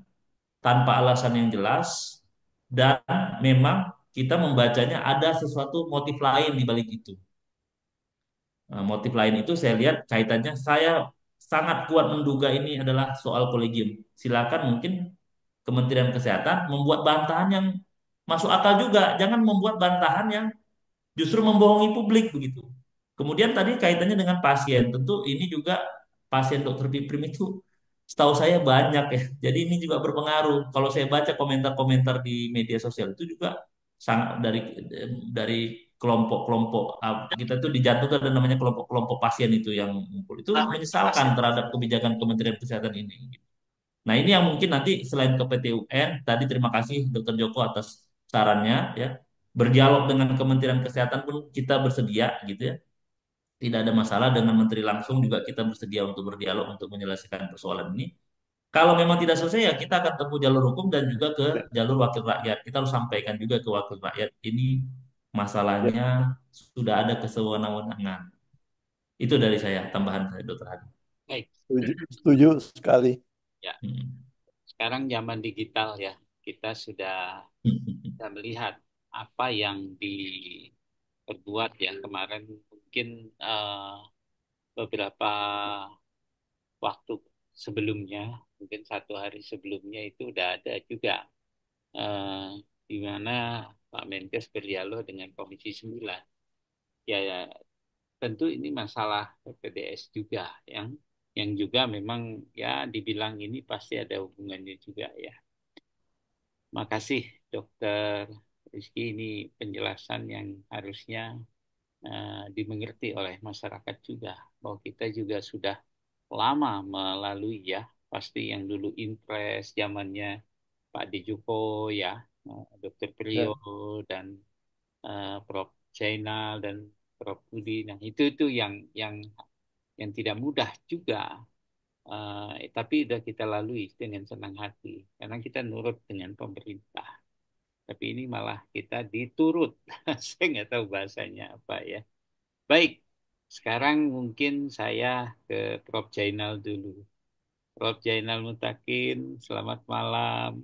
tanpa alasan yang jelas dan memang kita membacanya ada sesuatu motif lain di balik itu. Motif lain itu saya lihat kaitannya saya sangat kuat menduga ini adalah soal kolegium. Silakan mungkin Kementerian Kesehatan membuat bantahan yang masuk akal juga. Jangan membuat bantahan yang justru membohongi publik begitu. Kemudian tadi kaitannya dengan pasien, tentu ini juga pasien dokter Piprim itu setahu saya banyak ya. Jadi ini juga berpengaruh. Kalau saya baca komentar-komentar di media sosial itu juga sangat dari kelompok-kelompok kita tuh di jantung ada namanya kelompok-kelompok pasien itu yang ngumpul. Itu menyesalkan terhadap kebijakan Kementerian Kesehatan ini. Nah, ini yang mungkin nanti selain ke PT UN, tadi terima kasih Dokter Joko atas sarannya ya. Berdialog dengan Kementerian Kesehatan pun kita bersedia gitu ya. Tidak ada masalah dengan menteri langsung juga kita bersedia untuk berdialog untuk menyelesaikan persoalan ini. Kalau memang tidak selesai ya kita akan tempuh jalur hukum dan juga ke jalur wakil rakyat. Kita harus sampaikan juga ke wakil rakyat ini masalahnya sudah ada kesewenang-wenangan. Itu dari saya tambahan saya Dokter Hadi. Baik. Setuju sekali. Ya. Sekarang zaman digital ya, kita sudah bisa melihat apa yang diperbuat ya kemarin mungkin beberapa waktu sebelumnya, mungkin 1 hari sebelumnya itu udah ada juga di mana Pak Menkes berdialog dengan Komisi 9. Ya, ya tentu ini masalah PPDS juga yang juga memang ya dibilang ini pasti ada hubungannya juga ya. Makasih Dokter Rizky, ini penjelasan yang harusnya dimengerti oleh masyarakat juga bahwa kita juga sudah lama melalui ya pasti yang dulu impres zamannya Pak Dijoko ya, Dokter Priyo dan Prof. Jainal dan Prof. Budi. Nah itu yang tidak mudah juga. Tapi sudah kita lalui dengan senang hati karena kita nurut dengan pemerintah. Tapi ini malah kita diturut. Saya nggak tahu bahasanya apa ya. Baik, sekarang mungkin saya ke Prof. Jainal dulu. Prof. Jainal Mutakin, selamat malam.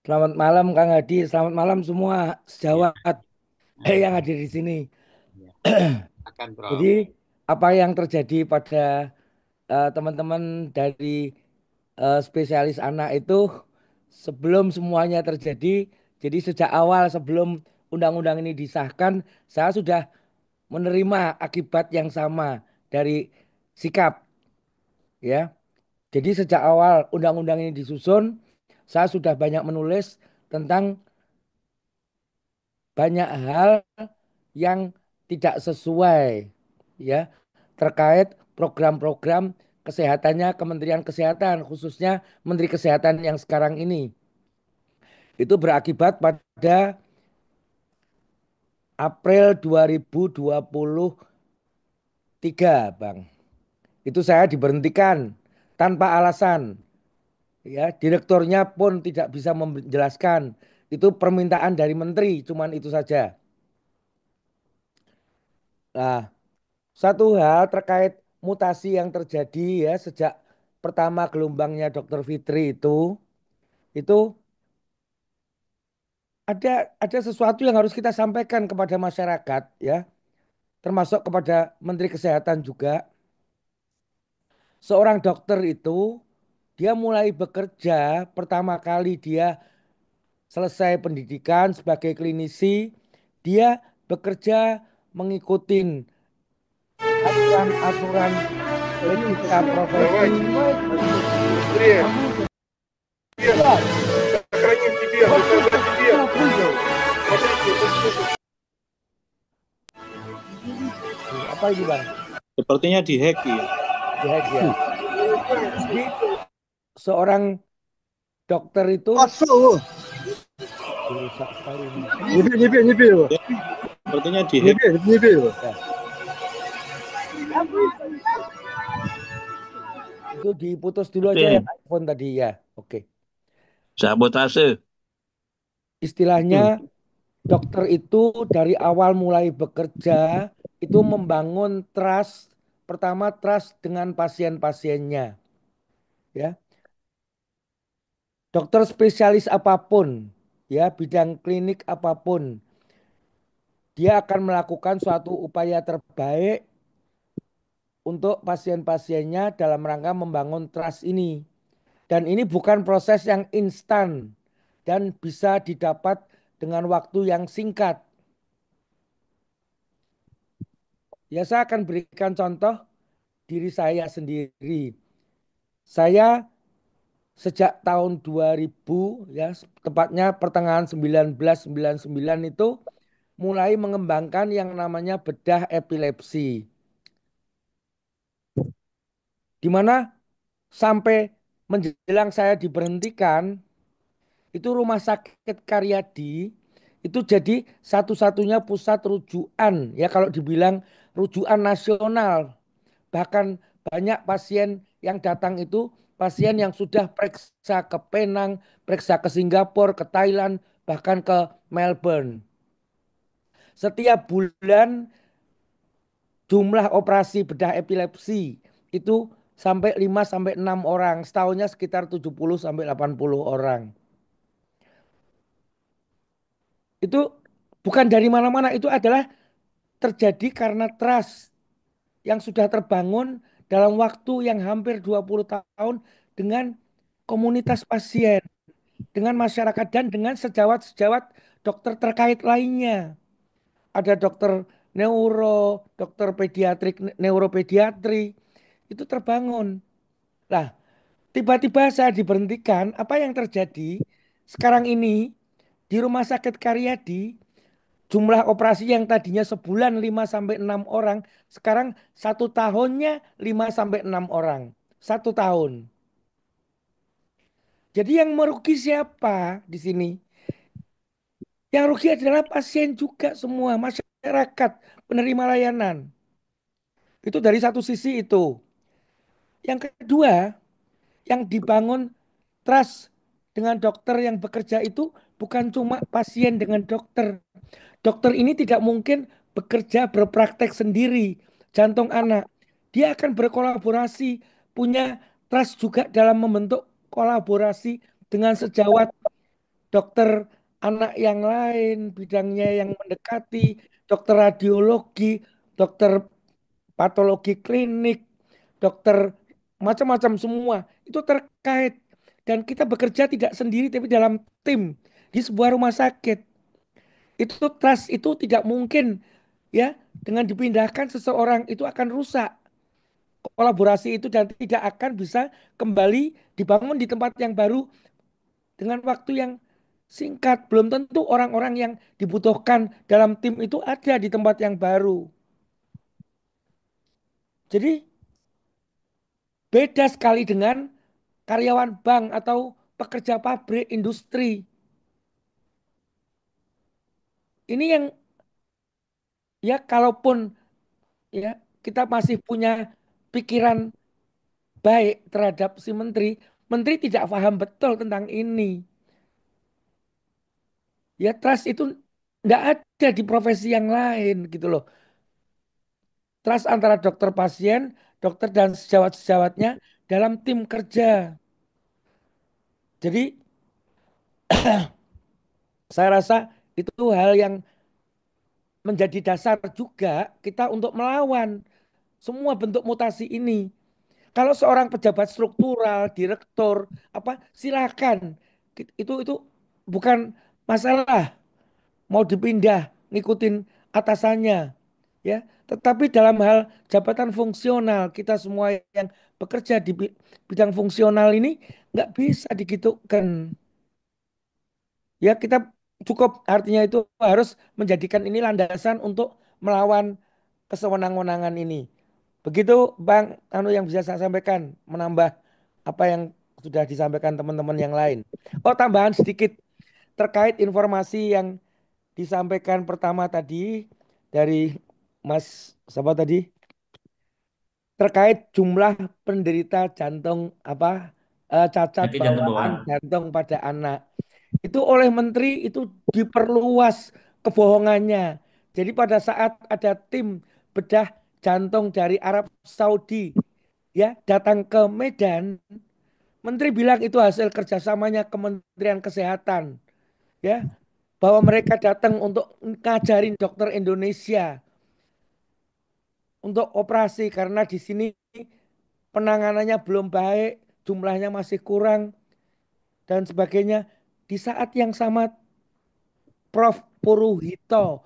Selamat malam Kang Hadi, selamat malam semua Ya, sejawat yang hadir di sini. ya. Akan Prof. Jadi apa yang terjadi pada teman-teman dari spesialis anak itu sebelum semuanya terjadi, jadi sejak awal sebelum undang-undang ini disahkan, saya sudah menerima akibat yang sama dari sikap ya. Jadi sejak awal undang-undang ini disusun, saya sudah banyak menulis tentang banyak hal yang tidak sesuai ya terkait program-program kesehatannya Kementerian Kesehatan khususnya Menteri Kesehatan yang sekarang ini. Itu berakibat pada April 2023, Bang. Itu saya diberhentikan tanpa alasan. Ya, direkturnya pun tidak bisa menjelaskan. Itu permintaan dari menteri, cuman itu saja. Nah, satu hal terkait mutasi yang terjadi ya sejak pertama gelombangnya Dokter Fitri itu ada sesuatu yang harus kita sampaikan kepada masyarakat ya, termasuk kepada Menteri Kesehatan juga. Seorang dokter itu dia mulai bekerja pertama kali dia selesai pendidikan sebagai klinisi, dia bekerja mengikuti aturan-aturan etika profesi. Apa ini Bang? Sepertinya dihack ya. Dihack ya. Jadi seorang dokter itu rusak sekali ini. Sepertinya dihack. Ya. Itu diputus dulu aja ya iPhone tadi ya. Oke. Sabotase. Istilahnya dokter itu dari awal mulai bekerja itu membangun trust, pertama trust dengan pasien-pasiennya. Ya. Dokter spesialis apapun, ya bidang klinik apapun, dia akan melakukan suatu upaya terbaik untuk pasien-pasiennya dalam rangka membangun trust ini. Dan ini bukan proses yang instan dan bisa didapat dengan waktu yang singkat. Ya saya akan berikan contoh diri saya sendiri. Saya sejak tahun 2000 ya tepatnya pertengahan 1999 itu mulai mengembangkan yang namanya bedah epilepsi. Di mana sampai menjelang saya diberhentikan itu Rumah Sakit Karyadi itu jadi satu-satunya pusat rujukan ya kalau dibilang rujukan nasional. Bahkan banyak pasien yang datang itu pasien yang sudah periksa ke Penang, periksa ke Singapura, ke Thailand, bahkan ke Melbourne. Setiap bulan jumlah operasi bedah epilepsi itu sampai 5 sampai 6 orang, setahunnya sekitar 70 sampai 80 orang. Itu bukan dari mana-mana, itu adalah terjadi karena trust yang sudah terbangun dalam waktu yang hampir 20 tahun dengan komunitas pasien, dengan masyarakat dan dengan sejawat-sejawat dokter terkait lainnya. Ada dokter neuro, dokter pediatrik, neuropediatri, itu terbangun. Nah, tiba-tiba saya diberhentikan, apa yang terjadi? Sekarang ini di Rumah Sakit Karyadi jumlah operasi yang tadinya sebulan 5 sampai 6 orang, sekarang satu tahunnya 5 sampai 6 orang. Satu tahun. Jadi yang merugi siapa di sini? Yang rugi adalah pasien juga semua, masyarakat, penerima layanan. Itu dari satu sisi itu. Yang kedua, yang dibangun trust dengan dokter yang bekerja itu bukan cuma pasien dengan dokter. Dokter ini tidak mungkin bekerja berpraktek sendiri, jantung anak. Dia akan berkolaborasi, punya trust juga dalam membentuk kolaborasi dengan sejawat dokter anak yang lain, bidangnya yang mendekati, dokter radiologi, dokter patologi klinik, dokter macam-macam semua itu terkait dan kita bekerja tidak sendiri tapi dalam tim di sebuah rumah sakit. Itu trust itu tidak mungkin ya dengan dipindahkan seseorang itu akan rusak kolaborasi itu dan tidak akan bisa kembali dibangun di tempat yang baru dengan waktu yang singkat. Belum tentu orang-orang yang dibutuhkan dalam tim itu ada di tempat yang baru. Jadi beda sekali dengan karyawan bank atau pekerja pabrik industri. Ini yang ya kalaupun ya kita masih punya pikiran baik terhadap si menteri, menteri tidak paham betul tentang ini. Ya trust itu nggak ada di profesi yang lain gitu loh. Trust antara dokter pasien dokter dan sejawat-sejawatnya dalam tim kerja. Jadi saya rasa itu hal yang menjadi dasar juga kita untuk melawan semua bentuk mutasi ini. Kalau seorang pejabat struktural, direktur, apa silakan. Itu bukan masalah mau dipindah ngikutin atasannya, ya. Tetapi dalam hal jabatan fungsional kita semua yang bekerja di bidang fungsional ini nggak bisa digitukan. Ya kita cukup artinya itu harus menjadikan ini landasan untuk melawan kesewenang-wenangan ini. Begitu Bang Anu yang bisa saya sampaikan, menambah apa yang sudah disampaikan teman-teman yang lain. Oh, tambahan sedikit terkait informasi yang disampaikan pertama tadi dari Mas siapa tadi? Terkait jumlah penderita jantung cacat Penyakit jantung bawaan bawaan. jantung pada anak. Itu oleh menteri itu diperluas kebohongannya. Jadi pada saat ada tim bedah jantung dari Arab Saudi ya datang ke Medan, menteri bilang itu hasil kerjasamanya Kementerian Kesehatan ya bahwa mereka datang untuk ngajarin dokter Indonesia untuk operasi karena di sini penanganannya belum baik, jumlahnya masih kurang dan sebagainya. Di saat yang sama Prof. Puruhito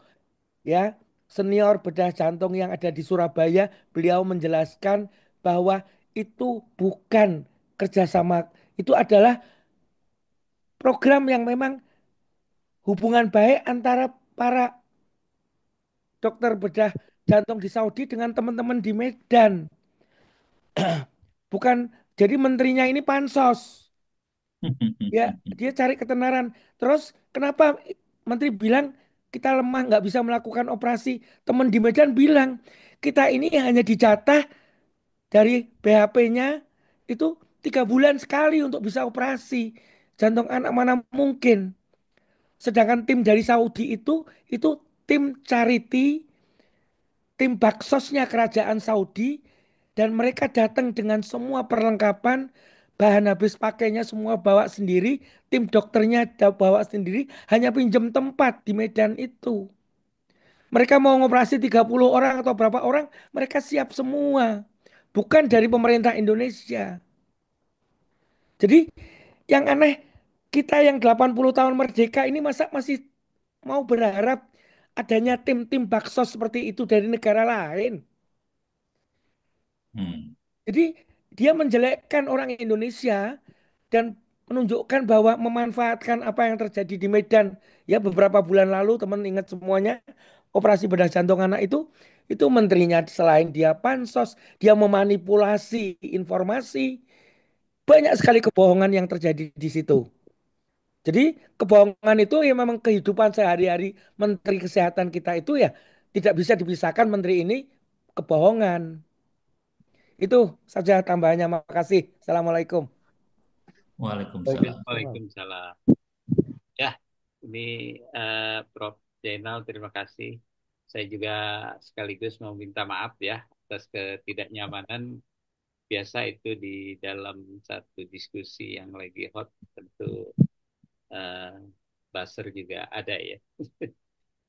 ya senior bedah jantung yang ada di Surabaya, beliau menjelaskan bahwa itu bukan kerjasama, itu adalah program yang memang hubungan baik antara para dokter bedah jantung di Saudi dengan teman-teman di Medan. Bukan, jadi menterinya ini pansos. Ya, dia cari ketenaran. Terus kenapa menteri bilang kita lemah nggak bisa melakukan operasi? Teman di Medan bilang kita ini hanya dijatah dari BHP-nya itu 3 bulan sekali untuk bisa operasi. Jantung anak mana mungkin. Sedangkan tim dari Saudi itu tim charity, tim baksosnya kerajaan Saudi dan mereka datang dengan semua perlengkapan, bahan habis pakainya semua bawa sendiri, tim dokternya bawa sendiri, hanya pinjam tempat di Medan itu. Mereka mau ngoperasi 30 orang atau berapa orang, mereka siap semua. Bukan dari pemerintah Indonesia. Jadi yang aneh, kita yang 80 tahun merdeka ini masa masih mau berharap adanya tim-tim baksos seperti itu dari negara lain. Hmm. Jadi dia menjelekkan orang Indonesia dan menunjukkan bahwa memanfaatkan apa yang terjadi di Medan ya beberapa bulan lalu teman ingat semuanya operasi bedah jantung anak itu menterinya selain dia pansos dia memanipulasi informasi banyak sekali kebohongan yang terjadi di situ. Jadi kebohongan itu ya memang kehidupan sehari-hari Menteri Kesehatan kita itu ya tidak bisa dipisahkan menteri ini kebohongan. Itu saja tambahannya. Makasih. Assalamualaikum. Waalaikumsalam. Waalaikumsalam. Ya, ini Prof. Zainal, terima kasih. Saya juga sekaligus meminta maaf ya atas ketidaknyamanan. Biasa itu di dalam satu diskusi yang lagi hot tentu eh, buzzer juga ada ya.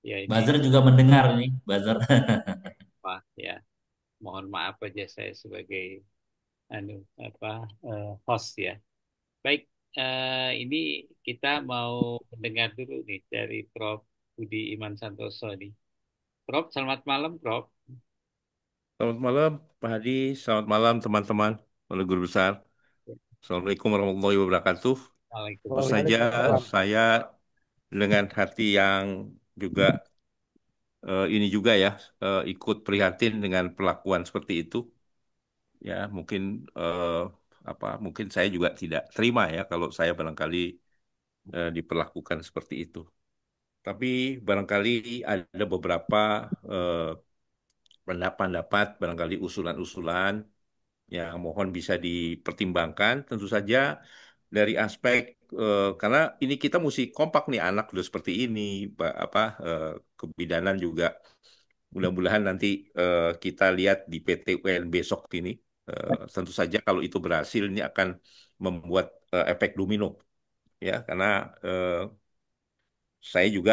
Ya ini Buzzer juga mendengar nih, buzzer. apa ya. Mohon maaf aja saya sebagai anu apa host ya. Baik, ini kita mau mendengar dulu nih dari Prof. Budi Iman Santoso nih. Prof, selamat malam, Prof. Selamat malam, Pak Hadi. Selamat malam, teman-teman. Oleh Guru Besar. Assalamualaikum warahmatullahi wabarakatuh. Tentu saja Waalaikumsalam. saya dengan hati yang juga ini juga ya ikut prihatin dengan perlakuan seperti itu. Ya, mungkin mungkin saya juga tidak terima ya kalau saya barangkali diperlakukan seperti itu. Tapi barangkali ada beberapa eh, pendapat, barangkali usulan-usulan yang mohon bisa dipertimbangkan. Tentu saja dari aspek karena ini kita mesti kompak nih anak udah seperti ini, kebidanan juga Mudah-mudahan nanti kita lihat di PT UN besok ini. Tentu saja kalau itu berhasil ini akan membuat efek domino ya karena saya juga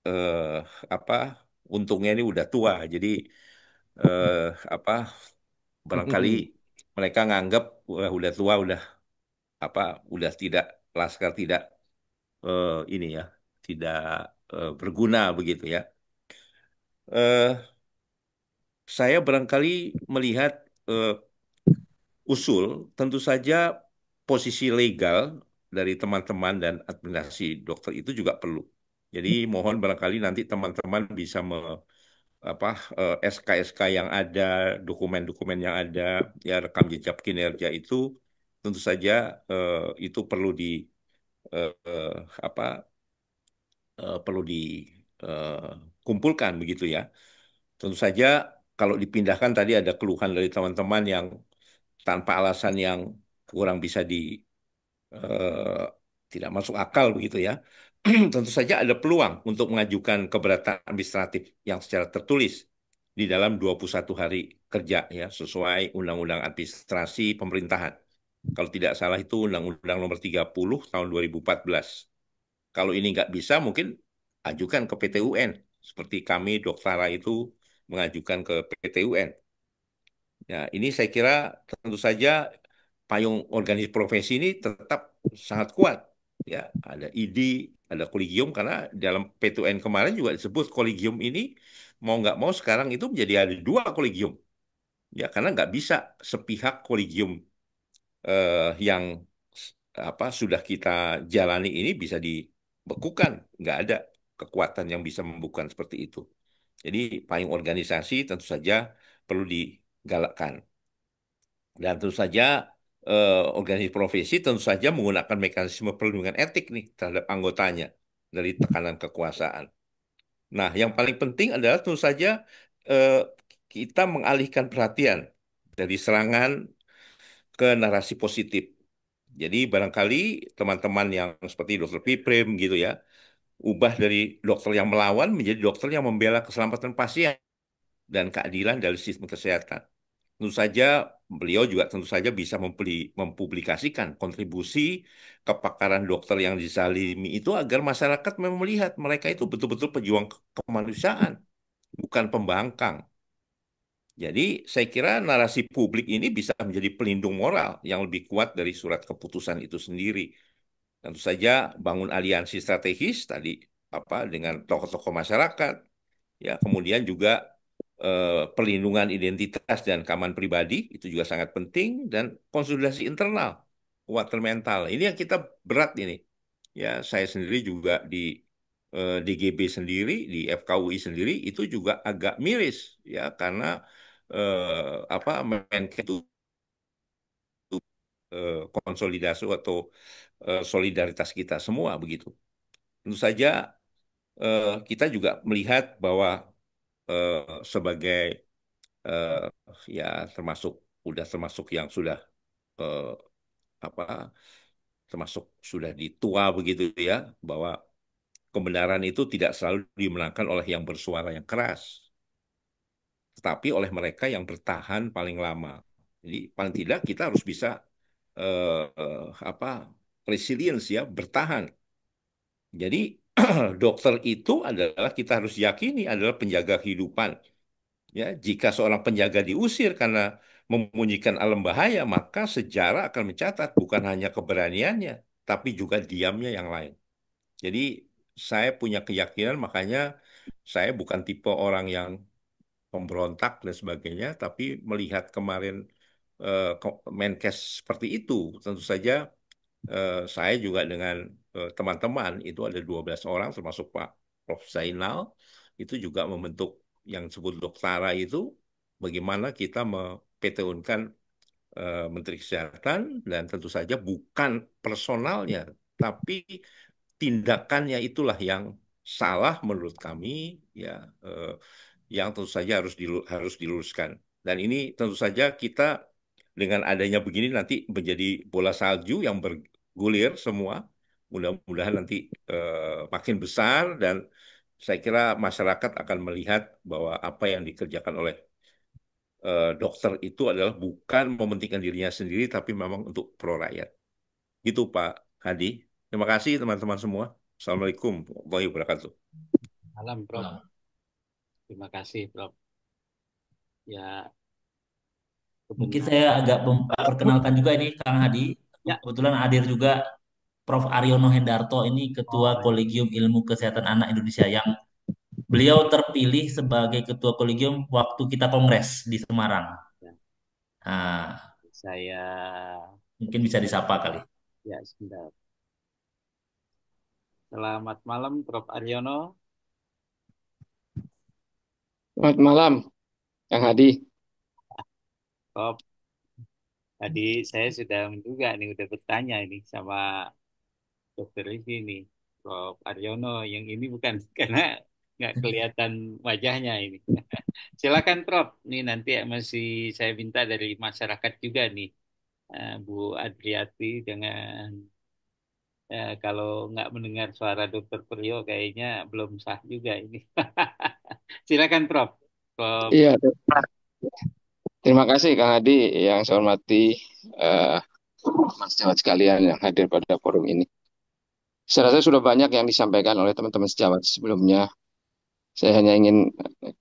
eh, apa untungnya ini udah tua jadi eh, apa barangkali mereka nganggap udah tua apa udah tidak laskar tidak ini ya tidak berguna begitu ya. Eh, saya barangkali melihat eh, usul tentu saja posisi legal dari teman-teman dan administrasi dokter itu juga perlu. Jadi mohon barangkali nanti teman-teman bisa apa SK-SK yang ada, dokumen-dokumen yang ada, ya rekam jejak kinerja itu tentu saja itu perlu di apa perlu dikumpulkan begitu ya. Tentu saja kalau dipindahkan tadi ada keluhan dari teman-teman yang tanpa alasan yang kurang bisa eh, tidak masuk akal begitu ya. Tentu saja ada peluang untuk mengajukan keberatan administratif yang secara tertulis di dalam 21 hari kerja ya sesuai Undang-Undang Administrasi Pemerintahan. Kalau tidak salah itu Undang-Undang Nomor 30 tahun 2014. Kalau ini nggak bisa mungkin ajukan ke PT UN seperti kami Doktara itu mengajukan ke PT UN. Ya, ini saya kira tentu saja payung organisasi profesi ini tetap sangat kuat. Ya, ada ID, ada kolegium karena dalam P2N kemarin juga disebut kolegium ini mau nggak mau sekarang itu menjadi ada dua kolegium. Ya, karena nggak bisa sepihak kolegium yang apa sudah kita jalani ini bisa dibekukan, nggak ada kekuatan yang bisa membekukan seperti itu. Jadi payung organisasi tentu saja perlu digalakkan. Dan tentu saja organisasi profesi tentu saja menggunakan mekanisme perlindungan etik nih terhadap anggotanya dari tekanan kekuasaan. Nah, yang paling penting adalah tentu saja eh, kita mengalihkan perhatian dari serangan ke narasi positif. Jadi barangkali teman-teman yang seperti Dokter Piprim gitu ya, ubah dari dokter yang melawan menjadi dokter yang membela keselamatan pasien dan keadilan dari sistem kesehatan. Tentu saja beliau juga tentu saja bisa mempublikasikan kontribusi kepakaran dokter yang dizalimi itu agar masyarakat memang melihat mereka itu betul-betul pejuang kemanusiaan, bukan pembangkang. Jadi saya kira narasi publik ini bisa menjadi pelindung moral yang lebih kuat dari surat keputusan itu sendiri. Tentu saja bangun aliansi strategis tadi apa dengan tokoh-tokoh masyarakat, ya kemudian juga perlindungan identitas dan keamanan pribadi itu juga sangat penting dan konsolidasi internal kekuatan mental ini yang kita berat ini ya saya sendiri juga di DGB sendiri di FKUI sendiri itu juga agak miris ya karena apa Menkes itu konsolidasi atau solidaritas kita semua begitu tentu saja kita juga melihat bahwa sebagai eh, ya termasuk udah termasuk yang sudah eh, apa termasuk sudah ditua begitu ya bahwa kebenaran itu tidak selalu dimenangkan oleh yang bersuara yang keras tetapi oleh mereka yang bertahan paling lama jadi paling tidak kita harus bisa apa resilience ya bertahan jadi dokter itu adalah kita harus yakini adalah penjaga kehidupan. Ya, jika seorang penjaga diusir karena memunyikan alam bahaya, maka sejarah akan mencatat bukan hanya keberaniannya, tapi juga diamnya yang lain. Jadi saya punya keyakinan, makanya saya bukan tipe orang yang pemberontak dan sebagainya, tapi melihat kemarin Menkes seperti itu, tentu saja saya juga dengan teman-teman itu ada 12 orang termasuk Pak Prof. Zainal itu juga membentuk yang disebut Doktara itu bagaimana kita mempeteunkan Menteri Kesehatan dan tentu saja bukan personalnya tapi tindakannya itulah yang salah menurut kami ya eh, yang tentu saja harus diluruskan dan ini tentu saja kita dengan adanya begini nanti menjadi bola salju yang bergulir semua mudah-mudahan nanti makin besar dan saya kira masyarakat akan melihat bahwa apa yang dikerjakan oleh dokter itu adalah bukan mementingkan dirinya sendiri, tapi memang untuk pro rakyat. Gitu Pak Hadi. Terima kasih teman-teman semua. Assalamualaikum warahmatullahi wabarakatuh. Malam, Prof. Terima kasih, Prof. Ya, Mungkin saya agak perkenalkan juga ini Kang Hadi. Ya. Kebetulan hadir juga Prof. Aryono Hendarto, ini Ketua Kolegium Ilmu Kesehatan Anak Indonesia, yang beliau terpilih sebagai Ketua Kolegium waktu kita kongres di Semarang. Nah, saya mungkin bisa disapa kali. Ya, sebentar. Selamat malam, Prof. Aryono. Selamat malam, Kang Hadi. Prof, tadi saya sudah menduga nih, udah bertanya ini sama dokter ini, Prof. Aryono. Yang ini bukan karena nggak kelihatan wajahnya ini. Silakan, Prof. Nih nanti masih saya minta dari masyarakat juga nih, Bu Adriati, dengan kalau nggak mendengar suara Dokter Priyo kayaknya belum sah juga ini. Silakan, Prof. Prof. Iya, terima kasih Kang Hadi yang saya hormati, Mas sejawat sekalian yang hadir pada forum ini. Saya rasa sudah banyak yang disampaikan oleh teman-teman sejawat sebelumnya. Saya hanya ingin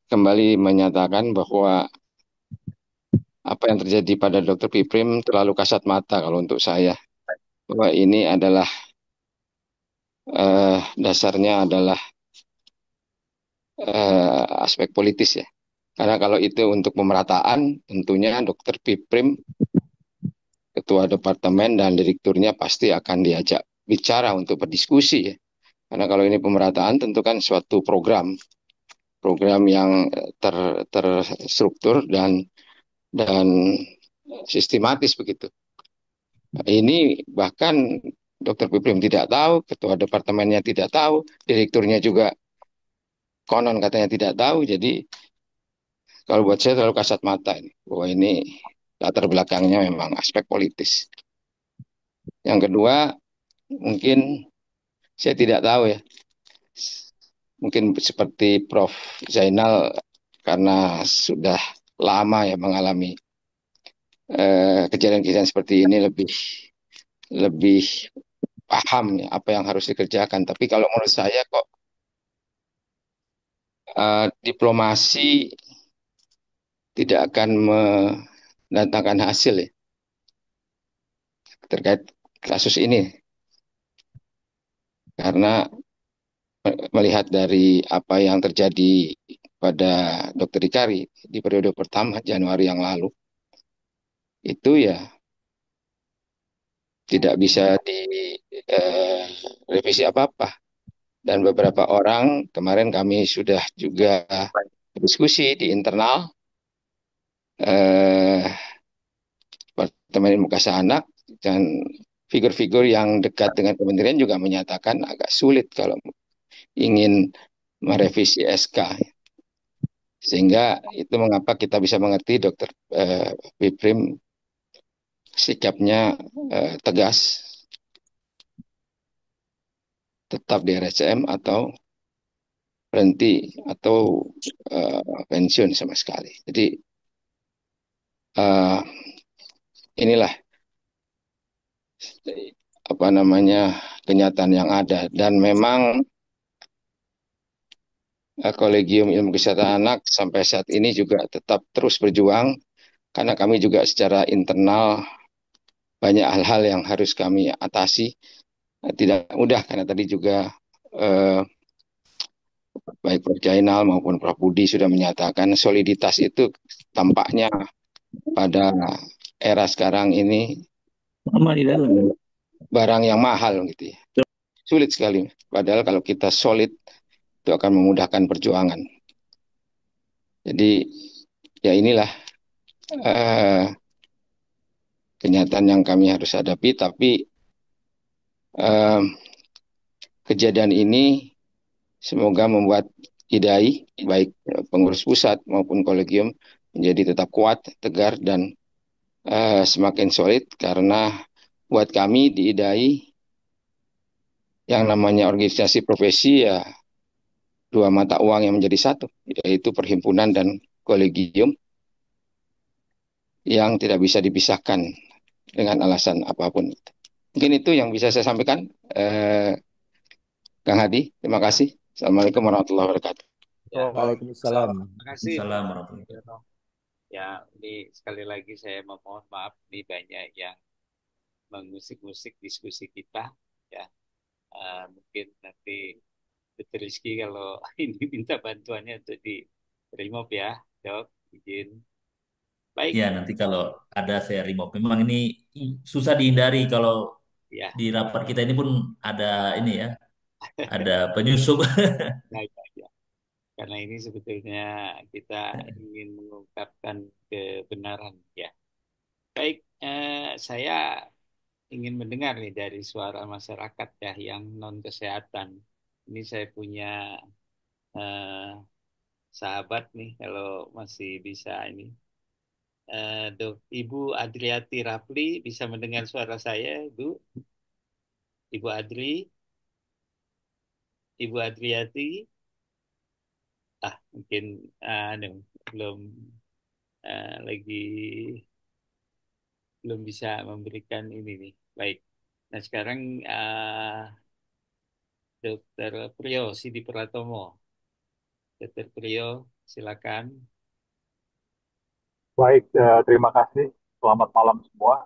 kembali menyatakan bahwa apa yang terjadi pada Dr. Piprim terlalu kasat mata kalau untuk saya. Bahwa ini adalah dasarnya adalah aspek politis ya. Karena kalau itu untuk pemerataan, tentunya Dr. Piprim, ketua departemen dan direkturnya pasti akan diajak bicara untuk berdiskusi ya. Karena kalau ini pemerataan tentu kan suatu program yang terstruktur dan sistematis begitu. Ini bahkan Dr. Piprim tidak tahu, ketua departemennya tidak tahu, direkturnya juga konon katanya tidak tahu. Jadi kalau buat saya terlalu kasat mata ini, bahwa ini latar belakangnya memang aspek politis. Yang kedua, mungkin saya tidak tahu ya, mungkin seperti Prof. Zainal karena sudah lama ya mengalami kejadian-kejadian seperti ini, lebih paham ya apa yang harus dikerjakan. Tapi kalau menurut saya kok diplomasi tidak akan mendatangkan hasil ya terkait kasus ini, karena melihat dari apa yang terjadi pada Dr. Dikari di periode pertama Januari yang lalu, itu ya tidak bisa direvisi apa-apa. Dan beberapa orang kemarin kami sudah juga diskusi di internal Departemen Ilmu Kesehatan Anak, dan figur-figur yang dekat dengan kementerian juga menyatakan agak sulit kalau ingin merevisi SK. Sehingga itu mengapa kita bisa mengerti Dr. Piprim sikapnya tegas, tetap di RSCM atau berhenti atau pensiun sama sekali. Jadi inilah apa namanya kenyataan yang ada, dan memang Kolegium Ilmu Kesehatan Anak sampai saat ini juga tetap terus berjuang, karena kami juga secara internal banyak hal-hal yang harus kami atasi. Tidak mudah karena tadi juga baik Prof. Jainal maupun Prof. Budi sudah menyatakan soliditas itu tampaknya pada era sekarang ini barang yang mahal gitu ya. Sulit sekali. Padahal kalau kita solid itu akan memudahkan perjuangan. Jadi ya inilah kenyataan yang kami harus hadapi. Tapi kejadian ini semoga membuat IDAI, baik pengurus pusat maupun kolegium, menjadi tetap kuat, tegar, dan semakin solid. Karena buat kami di IDAI, yang namanya organisasi profesi ya dua mata uang yang menjadi satu, yaitu perhimpunan dan kolegium yang tidak bisa dipisahkan dengan alasan apapun. Mungkin itu yang bisa saya sampaikan, Kang Hadi. Terima kasih. Assalamualaikum warahmatullahi wabarakatuh. Ya, Waalaikumsalam. terima kasih. Assalamualaikum warahmatullahi wabarakatuh. Ya, ini sekali lagi saya memohon maaf, ini banyak yang mengusik-usik diskusi kita. Ya, mungkin nanti Dr. Rizky kalau ini minta bantuannya untuk di remove ya, Dok, izin. Baik. Ya, nanti kalau ada saya remove. Memang ini susah dihindari kalau Ya. di rapat kita ini pun ada ini ya, ada penyusup. Ya, ya, ya. Karena ini sebetulnya kita ingin mengungkapkan kebenaran ya. Baik, saya ingin mendengar nih dari suara masyarakat ya yang non kesehatan. Ini saya punya sahabat nih kalau masih bisa ini. Ibu Adriati Rafli bisa mendengar suara saya, Ibu? Ibu Adri? Ibu Adriati? Mungkin belum lagi belum bisa memberikan ini nih. Baik. Nah sekarang Dr. Priyo Sidi Pratomo. Dr. Priyo, silakan. Baik, terima kasih. Selamat malam semua.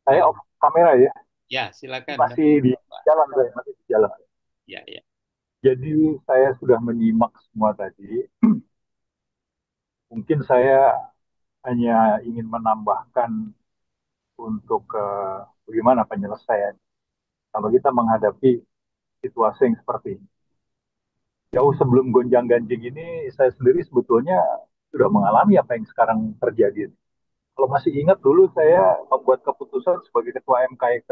Saya off kamera ya. Ya, silakan. Masih di jalan, saya masih di jalan. Ya, ya. Jadi saya sudah menyimak semua tadi. Mungkin saya hanya ingin menambahkan untuk bagaimana penyelesaian kalau kita menghadapi situasi yang seperti ini. Jauh sebelum gonjang-ganjing ini, saya sendiri sebetulnya sudah mengalami apa yang sekarang terjadi. Kalau masih ingat dulu saya membuat keputusan sebagai ketua MKEK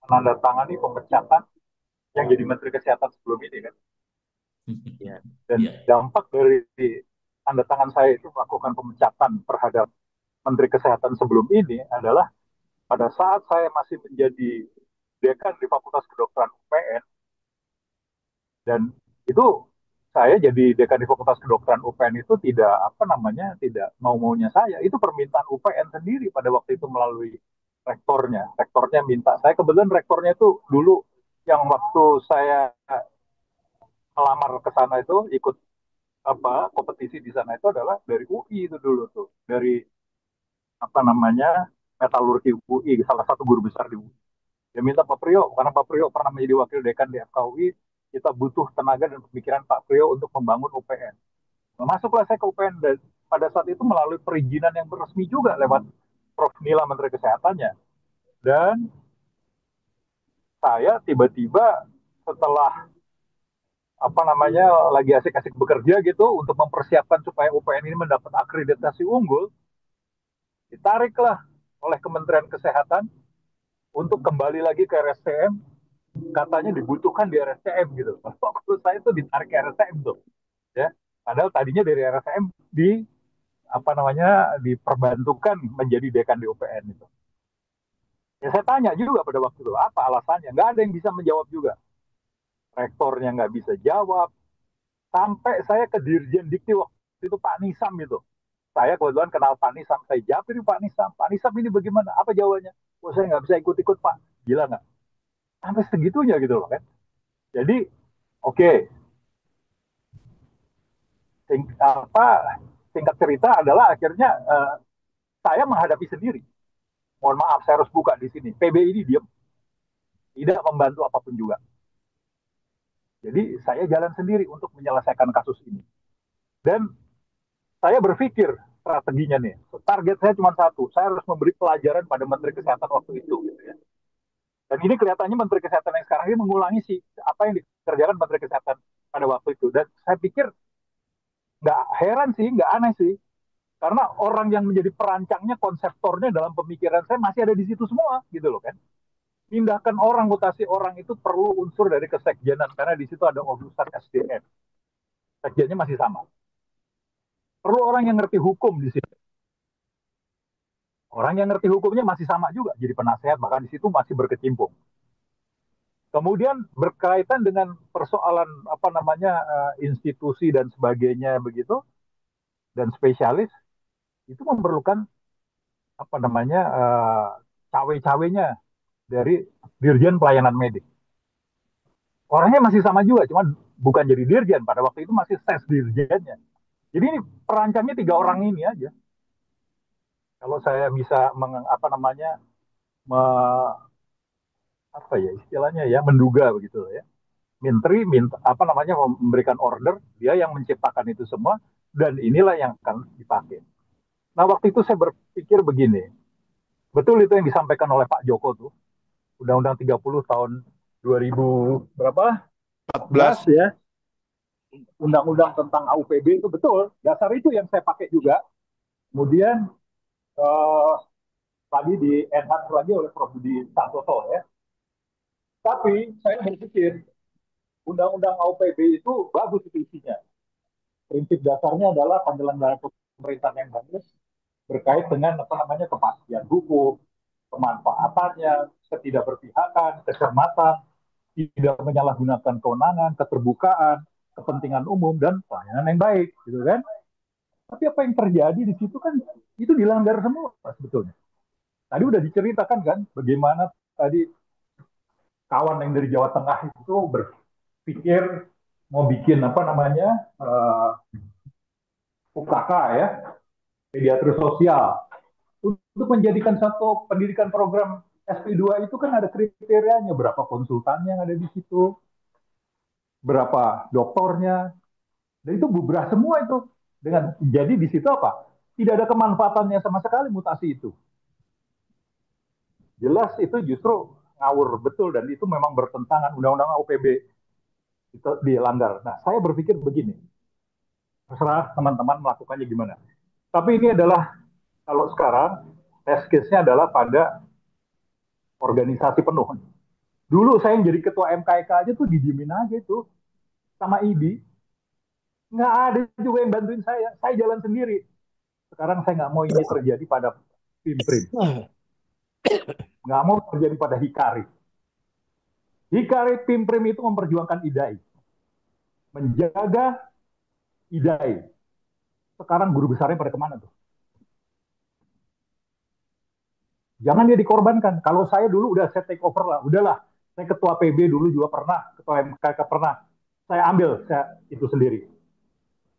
menandatangani pemecatan yang jadi Menteri Kesehatan sebelum ini kan. Ya. Dan dampak dari tanda tangan saya itu melakukan pemecatan terhadap Menteri Kesehatan sebelum ini adalah pada saat saya masih menjadi dekan di Fakultas Kedokteran UPN, dan itu saya jadi dekan di Fakultas Kedokteran UPN itu tidak tidak mau-maunya saya, itu permintaan UPN sendiri pada waktu itu melalui rektornya. Rektornya minta saya, kebetulan rektornya itu dulu yang waktu saya melamar ke sana itu ikut kompetisi di sana itu adalah dari UI itu dulu tuh, dari metalurgi UI, salah satu guru besar di UI. Dia minta Pak Priyo, karena Pak Priyo pernah menjadi wakil dekan di FKUI, kita butuh tenaga dan pemikiran Pak Priyo untuk membangun UPN. Nah, masuklah saya ke UPN, dan pada saat itu melalui perizinan yang resmi juga lewat Prof. Nila Menteri Kesehatannya. Dan saya tiba-tiba setelah lagi asik-asik bekerja gitu untuk mempersiapkan supaya UPN ini mendapat akreditasi unggul, ditariklah oleh Kementerian Kesehatan untuk kembali lagi ke RSTM, katanya dibutuhkan di RSTM gitu. Waktu saya tuh ditarik ke RSTM tuh, ya. Padahal tadinya dari RSTM diperbantukan menjadi dekan di UPN itu. Ya saya tanya juga pada waktu itu apa alasannya, nggak ada yang bisa menjawab juga. Rektornya nggak bisa jawab. Sampai saya ke Dirjen Dikti waktu itu Pak Nisam itu. Saya kebetulan kenal Pak Nisam, saya japri Pak Nisam. Pak Nisam ini bagaimana? Apa jawabannya? Oh saya nggak bisa ikut-ikut Pak. Gila nggak? Sampai segitunya gitu loh kan. Jadi oke. Singkat cerita adalah akhirnya saya menghadapi sendiri. Mohon maaf saya harus buka di sini. PB ini diam. Tidak membantu apapun juga. Jadi saya jalan sendiri untuk menyelesaikan kasus ini. Dan saya berpikir strateginya nih, target saya cuma satu, saya harus memberi pelajaran pada Menteri Kesehatan waktu itu. Gitu ya. Dan ini kelihatannya Menteri Kesehatan yang sekarang ini mengulangi sih apa yang dikerjakan Menteri Kesehatan pada waktu itu. Dan saya pikir nggak heran sih, nggak aneh sih, karena orang yang menjadi perancangnya, konseptornya dalam pemikiran saya masih ada di situ semua, gitu loh kan. Pindahkan orang, mutasi orang itu perlu unsur dari kesekjenan, karena di situ ada urusan SDM. Sekjennya masih sama. Perlu orang yang ngerti hukum di situ. Orang yang ngerti hukumnya masih sama juga, jadi penasehat, bahkan di situ masih berkecimpung. Kemudian berkaitan dengan persoalan apa namanya institusi dan sebagainya begitu dan spesialis itu memerlukan apa namanya cawe-cawenya dari Dirjen Pelayanan Medik. Orangnya masih sama juga, cuma bukan jadi dirjen. Pada waktu itu masih ses dirjennya. Jadi ini perancangnya 3 orang ini aja. Kalau saya bisa apa namanya apa ya istilahnya ya menduga begitu ya. Menteri minta apa namanya memberikan order, dia yang menciptakan itu semua dan inilah yang akan dipakai. Nah, waktu itu saya berpikir begini. Betul itu yang disampaikan oleh Pak Joko tuh. Undang-Undang 30 tahun 2000 berapa? 14 ya. Undang-undang tentang AUPB itu betul. Dasar itu yang saya pakai juga. Kemudian tadi di-enhance lagi oleh Prof. Budi Santoso ya. Tapi saya berpikir Undang-Undang AUPB itu bagus itu isinya. Prinsip dasarnya adalah penyelenggaraan pemerintahan yang bagus berkait dengan apa namanya kepastian hukum, kemanfaatannya, ketidakberpihakan, kecermatan, tidak menyalahgunakan kewenangan, keterbukaan, kepentingan umum dan pelayanan yang baik, gitu kan? Tapi apa yang terjadi di situ kan itu dilanggar semua sebetulnya. Tadi udah diceritakan kan bagaimana tadi kawan yang dari Jawa Tengah itu berpikir mau bikin apa namanya UKK ya, pediatri sosial untuk menjadikan satu pendidikan program SP2 itu kan ada kriterianya, berapa konsultan yang ada di situ, berapa doktornya, dan itu bubrah semua itu. Jadi di situ apa? Tidak ada kemanfaatannya sama sekali mutasi itu. Jelas itu justru ngawur betul dan itu memang bertentangan Undang-Undang AUPB itu dilanggar. Nah, saya berpikir begini, terserah teman-teman melakukannya gimana. Tapi ini adalah kalau sekarang test case-nya adalah pada organisasi penuh. Dulu saya yang jadi ketua MKK aja tuh didiemin aja itu sama IBI. Nggak ada juga yang bantuin saya jalan sendiri. Sekarang saya nggak mau ini terjadi pada Pimprim. Nggak mau terjadi pada Hikari. Hikari Pimprim itu memperjuangkan IDAI. Menjaga IDAI. Sekarang guru besarnya pada kemana tuh? Jangan dia dikorbankan. Kalau saya dulu udah saya take over lah. Udahlah, saya ketua PB dulu juga pernah. Ketua MKK pernah. Saya ambil itu sendiri.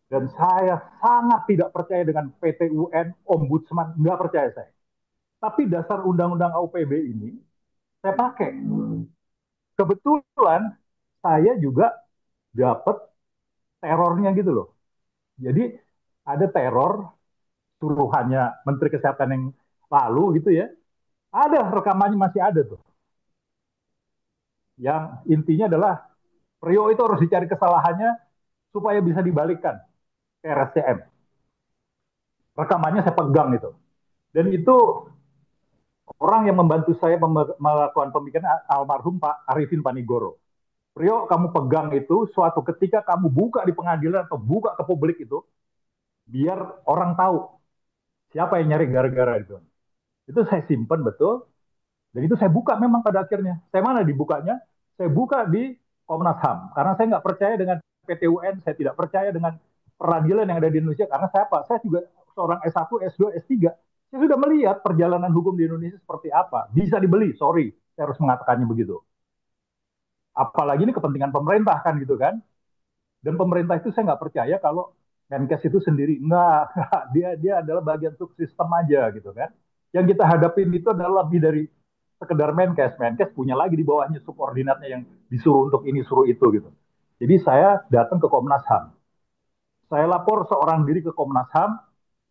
Dan saya sangat tidak percaya dengan PT UN, Ombudsman, nggak percaya saya. Tapi dasar Undang-Undang AUPB ini, saya pakai. Kebetulan, saya juga dapat terornya gitu loh. Jadi, ada teror, suruhannya Menteri Kesehatan yang lalu gitu ya. Ada, rekamannya masih ada tuh. Yang intinya adalah, Priyo itu harus dicari kesalahannya supaya bisa dibalikkan ke RSCM. Rekamannya saya pegang itu. Dan itu orang yang membantu saya melakukan pemikiran almarhum Pak Arifin Panigoro. Priyo, kamu pegang itu, suatu ketika kamu buka di pengadilan atau buka ke publik itu, biar orang tahu siapa yang nyari gara-gara itu. Itu saya simpan betul, dan itu saya buka memang pada akhirnya. Saya mana dibukanya? Saya buka di Komnas HAM, karena saya nggak percaya dengan PT UN, saya tidak percaya dengan peradilan yang ada di Indonesia, karena saya apa? Saya juga seorang S1, S2, S3. Saya sudah melihat perjalanan hukum di Indonesia seperti apa. Bisa dibeli, sorry, saya harus mengatakannya begitu. Apalagi ini kepentingan pemerintah kan gitu kan. Dan pemerintah itu saya nggak percaya kalau Menkes itu sendiri. Enggak, dia adalah bagian subsistem aja gitu kan. Yang kita hadapin itu adalah lebih dari sekedar Menkes. Menkes punya lagi di bawahnya subordinatnya yang disuruh untuk ini, suruh itu gitu. Jadi saya datang ke Komnas HAM. Saya lapor seorang diri ke Komnas HAM,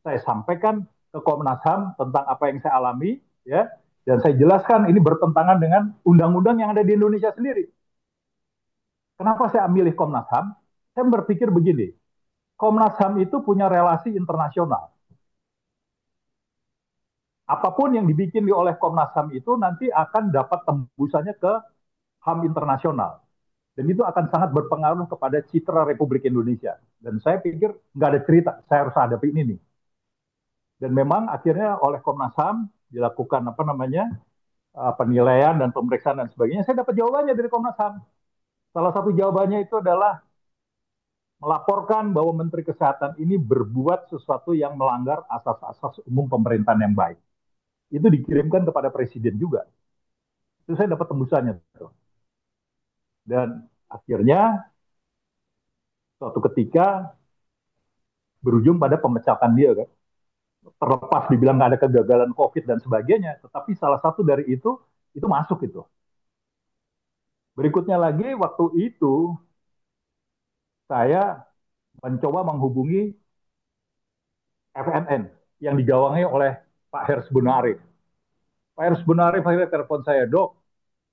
saya sampaikan ke Komnas HAM tentang apa yang saya alami, ya, dan saya jelaskan ini bertentangan dengan undang-undang yang ada di Indonesia sendiri. Kenapa saya milih Komnas HAM? Saya berpikir begini, Komnas HAM itu punya relasi internasional. Apapun yang dibikin oleh Komnas HAM itu nanti akan dapat tembusannya ke HAM internasional. Dan itu akan sangat berpengaruh kepada citra Republik Indonesia. Dan saya pikir nggak ada cerita, saya harus hadapi ini nih. Dan memang akhirnya oleh Komnas HAM dilakukan apa namanya penilaian dan pemeriksaan dan sebagainya. Saya dapat jawabannya dari Komnas HAM. Salah satu jawabannya itu adalah melaporkan bahwa Menteri Kesehatan ini berbuat sesuatu yang melanggar asas-asas umum pemerintahan yang baik. Itu dikirimkan kepada Presiden juga. Itu saya dapat tembusannya. Dan akhirnya suatu ketika berujung pada pemecatan dia kan. Terlepas dibilang nggak ada kegagalan COVID dan sebagainya, tetapi salah satu dari itu masuk itu. Berikutnya lagi, waktu itu saya mencoba menghubungi FNN yang digawangi oleh Pak Hersy Bonarif. Pak Hersy Bonarif akhirnya telepon saya, "Dok,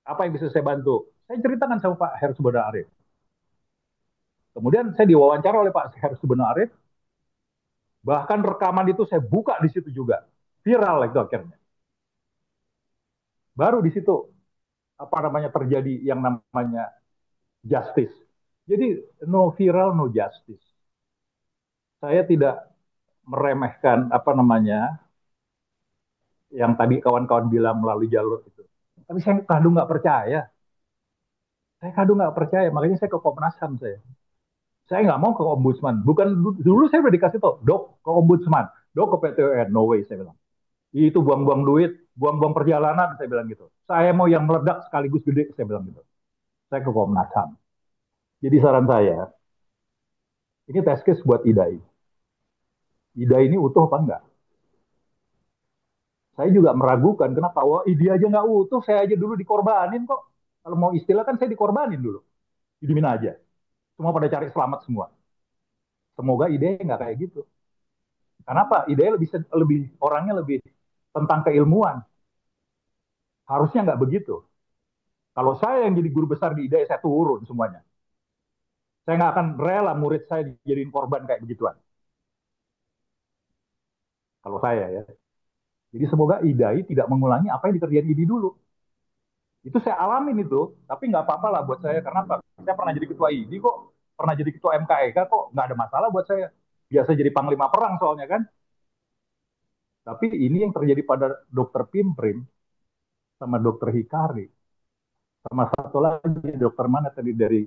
apa yang bisa saya bantu?" Saya ceritakan sama Pak Hersy Bonarif. Kemudian saya diwawancara oleh Pak Hersy Bonarif. Bahkan rekaman itu saya buka di situ juga. Viral itu akhirnya. Baru di situ terjadi yang namanya justice. Jadi no viral, no justice. Saya tidak meremehkan yang tadi kawan-kawan bilang melalui jalur itu. Tapi saya kadung nggak percaya. Makanya saya ke Komnas HAM saya. Saya nggak mau ke Ombudsman. Bukan dulu saya udah dikasih tau, "Dok, ke Ombudsman, Dok, ke PT UN." No way, saya bilang. Itu buang-buang duit, buang-buang perjalanan, saya bilang gitu. Saya mau yang meledak sekaligus gede, saya bilang gitu. Saya ke Komnas HAM. Jadi saran saya, ini test case buat IDAI. IDAI ini utuh apa enggak? Saya juga meragukan, kenapa? Wah, IDAI aja nggak utuh, saya aja dulu dikorbanin kok. Kalau mau istilah kan saya dikorbanin dulu. Didimin aja. Semua pada cari selamat semua. Semoga IDAI nggak kayak gitu. Kenapa? IDAI orangnya lebih tentang keilmuan. Harusnya nggak begitu. Kalau saya yang jadi guru besar di IDAI, saya turun semuanya. Saya nggak akan rela murid saya dijadiin korban kayak begituan. Kalau saya ya. Jadi semoga IDAI tidak mengulangi apa yang dikerjain IDI dulu. Itu saya alamin itu, tapi nggak apa-apa lah buat saya. Karena saya pernah jadi ketua IDI kok, pernah jadi ketua MKEK kok, nggak ada masalah buat saya. Biasa jadi panglima perang soalnya kan. Tapi ini yang terjadi pada dokter Pimprim, sama dokter Hikari, sama satu lagi dokter mana tadi dari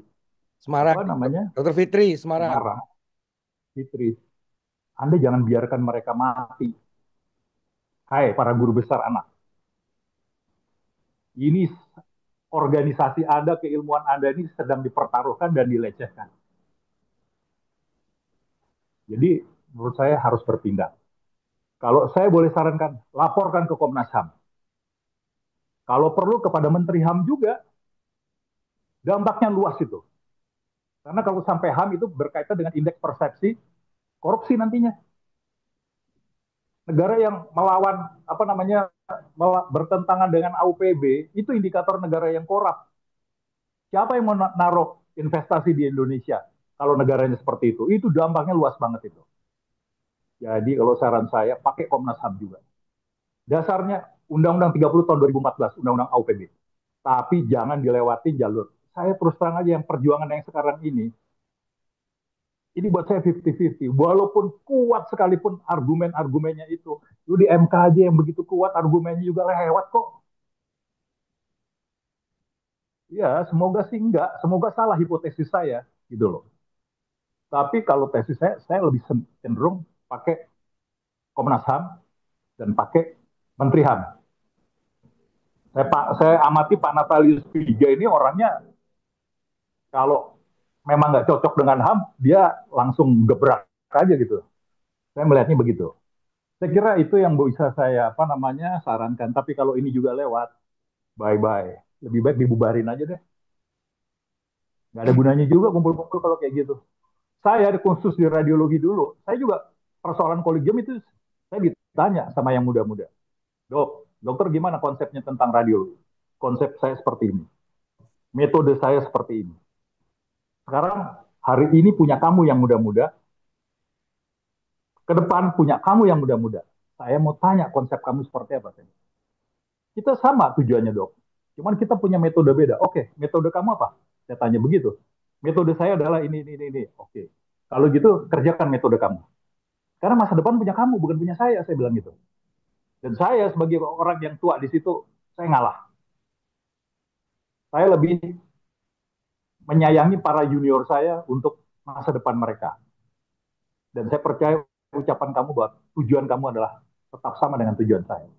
Semarang. apa namanya? Dokter Fitri, Semarang. Fitri. Anda jangan biarkan mereka mati. Hai para guru besar anak. Ini organisasi Anda, keilmuan Anda ini sedang dipertaruhkan dan dilecehkan. Jadi menurut saya harus bertindak. Kalau saya boleh sarankan, laporkan ke Komnas HAM. Kalau perlu kepada Menteri HAM juga, dampaknya luas itu. Karena kalau sampai HAM itu berkaitan dengan indeks persepsi korupsi nantinya. Negara yang melawan bertentangan dengan AUPB itu indikator negara yang korup. Siapa yang mau naruh investasi di Indonesia kalau negaranya seperti itu? Itu dampaknya luas banget itu. Jadi kalau saran saya pakai Komnas HAM juga. Dasarnya Undang-Undang 30 tahun 2014, Undang-Undang AUPB. Tapi jangan dilewati jalur. Saya terus terang aja yang perjuangan yang sekarang ini buat saya 50-50. Walaupun kuat sekalipun argumen-argumennya itu. Lu di MK aja yang begitu kuat, argumennya juga lewat kok. Ya, semoga sih enggak. Semoga salah hipotesis saya. Gitu loh. Tapi kalau tesis saya lebih cenderung pakai Komnas HAM dan pakai Menteri HAM. Saya amati Pak Natalius Piga ini orangnya kalau memang nggak cocok dengan HAM, dia langsung gebrak aja gitu. Saya melihatnya begitu. Saya kira itu yang bisa saya sarankan. Tapi kalau ini juga lewat, bye-bye. Lebih baik dibubarin aja deh. Nggak ada gunanya juga kumpul-kumpul kalau kayak gitu. Saya khusus di radiologi dulu, saya juga persoalan kolegium itu saya ditanya sama yang muda-muda. Dokter gimana konsepnya tentang radiologi? Konsep saya seperti ini. Metode saya seperti ini. Sekarang hari ini punya kamu yang muda-muda, ke depan punya kamu yang muda-muda. Saya mau tanya konsep kamu seperti apa? Kita sama tujuannya dok. Cuman kita punya metode beda. Oke, metode kamu apa? Saya tanya begitu. Metode saya adalah ini. Oke. Kalau gitu kerjakan metode kamu. Karena masa depan punya kamu, bukan punya saya bilang gitu. Dan saya sebagai orang yang tua di situ, saya ngalah. Saya lebih menyayangi para junior saya untuk masa depan mereka. Dan saya percaya ucapan kamu bahwa tujuan kamu adalah tetap sama dengan tujuan saya.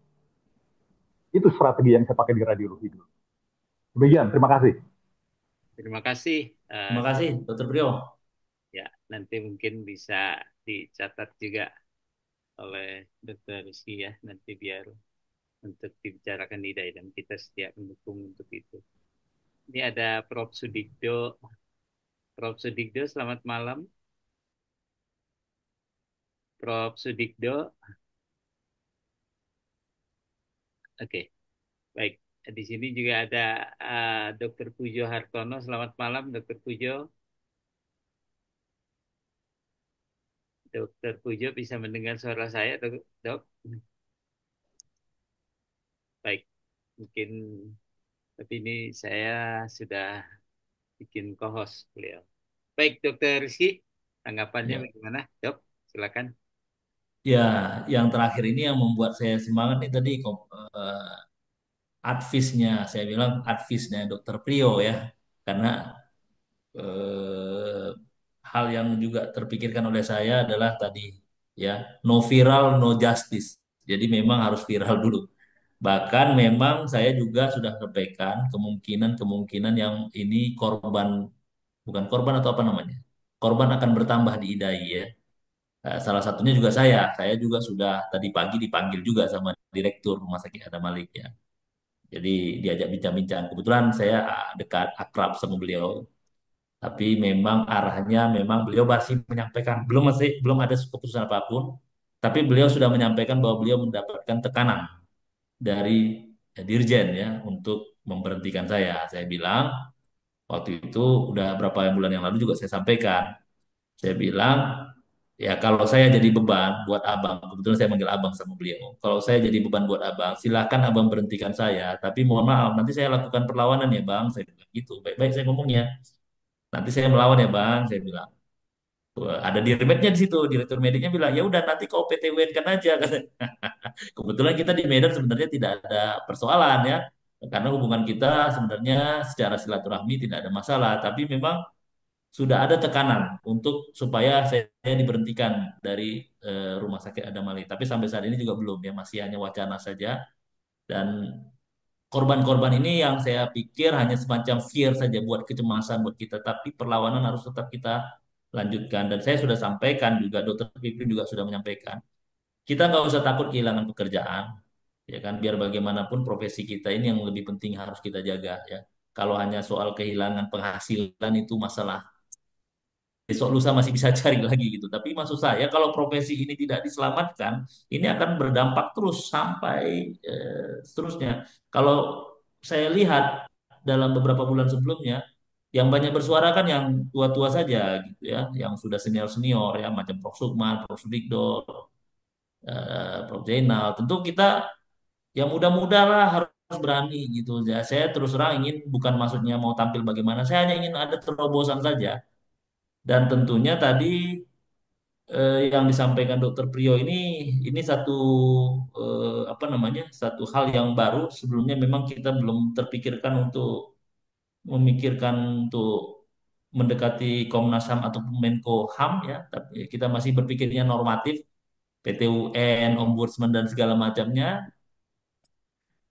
Itu strategi yang saya pakai di radiologi dulu. Demikian, terima kasih. Terima kasih. Terima kasih, Dr. Priyo. Ya, nanti mungkin bisa dicatat juga oleh Dr. Rizky ya, nanti biar untuk dibicarakan di daerah dan kita siap mendukung untuk itu. Ini ada Prof. Sudikdo. Prof. Sudikdo, selamat malam. Prof. Sudikdo. Oke, baik. Di sini juga ada Dr. Pujo Hartono. Selamat malam, Dr. Pujo. Dr. Pujo bisa mendengar suara saya, dok? Baik, mungkin tapi ini saya sudah bikin co-host beliau. Baik, Dokter Rizky, tanggapannya Ya. bagaimana, dok? Silakan. Ya, yang terakhir ini yang membuat saya semangat nih tadi advisnya, saya bilang advisnya Dokter Priyo ya, karena eh, hal yang juga terpikirkan oleh saya adalah tadi ya, no viral, no justice. Jadi memang harus viral dulu. Bahkan memang saya juga sudah sampaikan kemungkinan-kemungkinan yang ini korban, bukan korban atau apa namanya, korban akan bertambah di IDAI ya. Salah satunya juga saya juga sudah tadi pagi dipanggil juga sama Direktur Rumah Sakit Adam Malik ya. Jadi diajak bincang-bincang. Kebetulan saya dekat akrab sama beliau, tapi memang arahnya memang beliau masih menyampaikan belum ada keputusan apapun, tapi beliau sudah menyampaikan bahwa beliau mendapatkan tekanan dari Dirjen ya untuk memberhentikan saya. Saya bilang waktu itu udah berapa bulan yang lalu juga saya sampaikan. Saya bilang ya kalau saya jadi beban buat abang, kebetulan saya manggil abang sama beliau. Kalau saya jadi beban buat abang, silakan abang berhentikan saya. Tapi mohon maaf, nanti saya lakukan perlawanan ya bang. Saya bilang gitu. Baik-baik saya ngomongnya. Nanti saya melawan ya bang. Saya bilang. Ada dirmednya di situ, direktur mediknya bilang ya udah nanti kau PTWN kan aja. Kebetulan kita di Medan sebenarnya tidak ada persoalan ya, karena hubungan kita sebenarnya secara silaturahmi tidak ada masalah. Tapi memang sudah ada tekanan untuk supaya saya diberhentikan dari Rumah Sakit Adam Malik. Tapi sampai saat ini juga belum ya, masih hanya wacana saja. Dan korban-korban ini yang saya pikir hanya semacam fear saja buat kecemasan buat kita. Tapi perlawanan harus tetap kita lanjutkan. Dan saya sudah sampaikan juga, Dokter Pipin juga sudah menyampaikan. Kita nggak usah takut kehilangan pekerjaan, ya kan? Biar bagaimanapun profesi kita ini yang lebih penting harus kita jaga ya. Kalau hanya soal kehilangan penghasilan itu masalah besok lusa masih bisa cari lagi gitu. Tapi maksud saya kalau profesi ini tidak diselamatkan, ini akan berdampak terus sampai seterusnya. Kalau saya lihat dalam beberapa bulan sebelumnya, yang banyak bersuara kan yang tua-tua saja gitu ya, yang sudah senior-senior ya, macam Prof. Sukman, Prof. Sudikdo, Prof. Zainal. Tentu kita yang muda-muda lah harus berani gitu ya. Saya terus terang ingin bukan maksudnya mau tampil bagaimana, saya hanya ingin ada terobosan saja. Dan tentunya tadi yang disampaikan Dokter Priyo ini satu apa namanya satu hal yang baru. Sebelumnya memang kita belum terpikirkan untuk memikirkan untuk mendekati Komnas HAM atau Menko HAM ya, tapi kita masih berpikirnya normatif, PT UN, Ombudsman dan segala macamnya.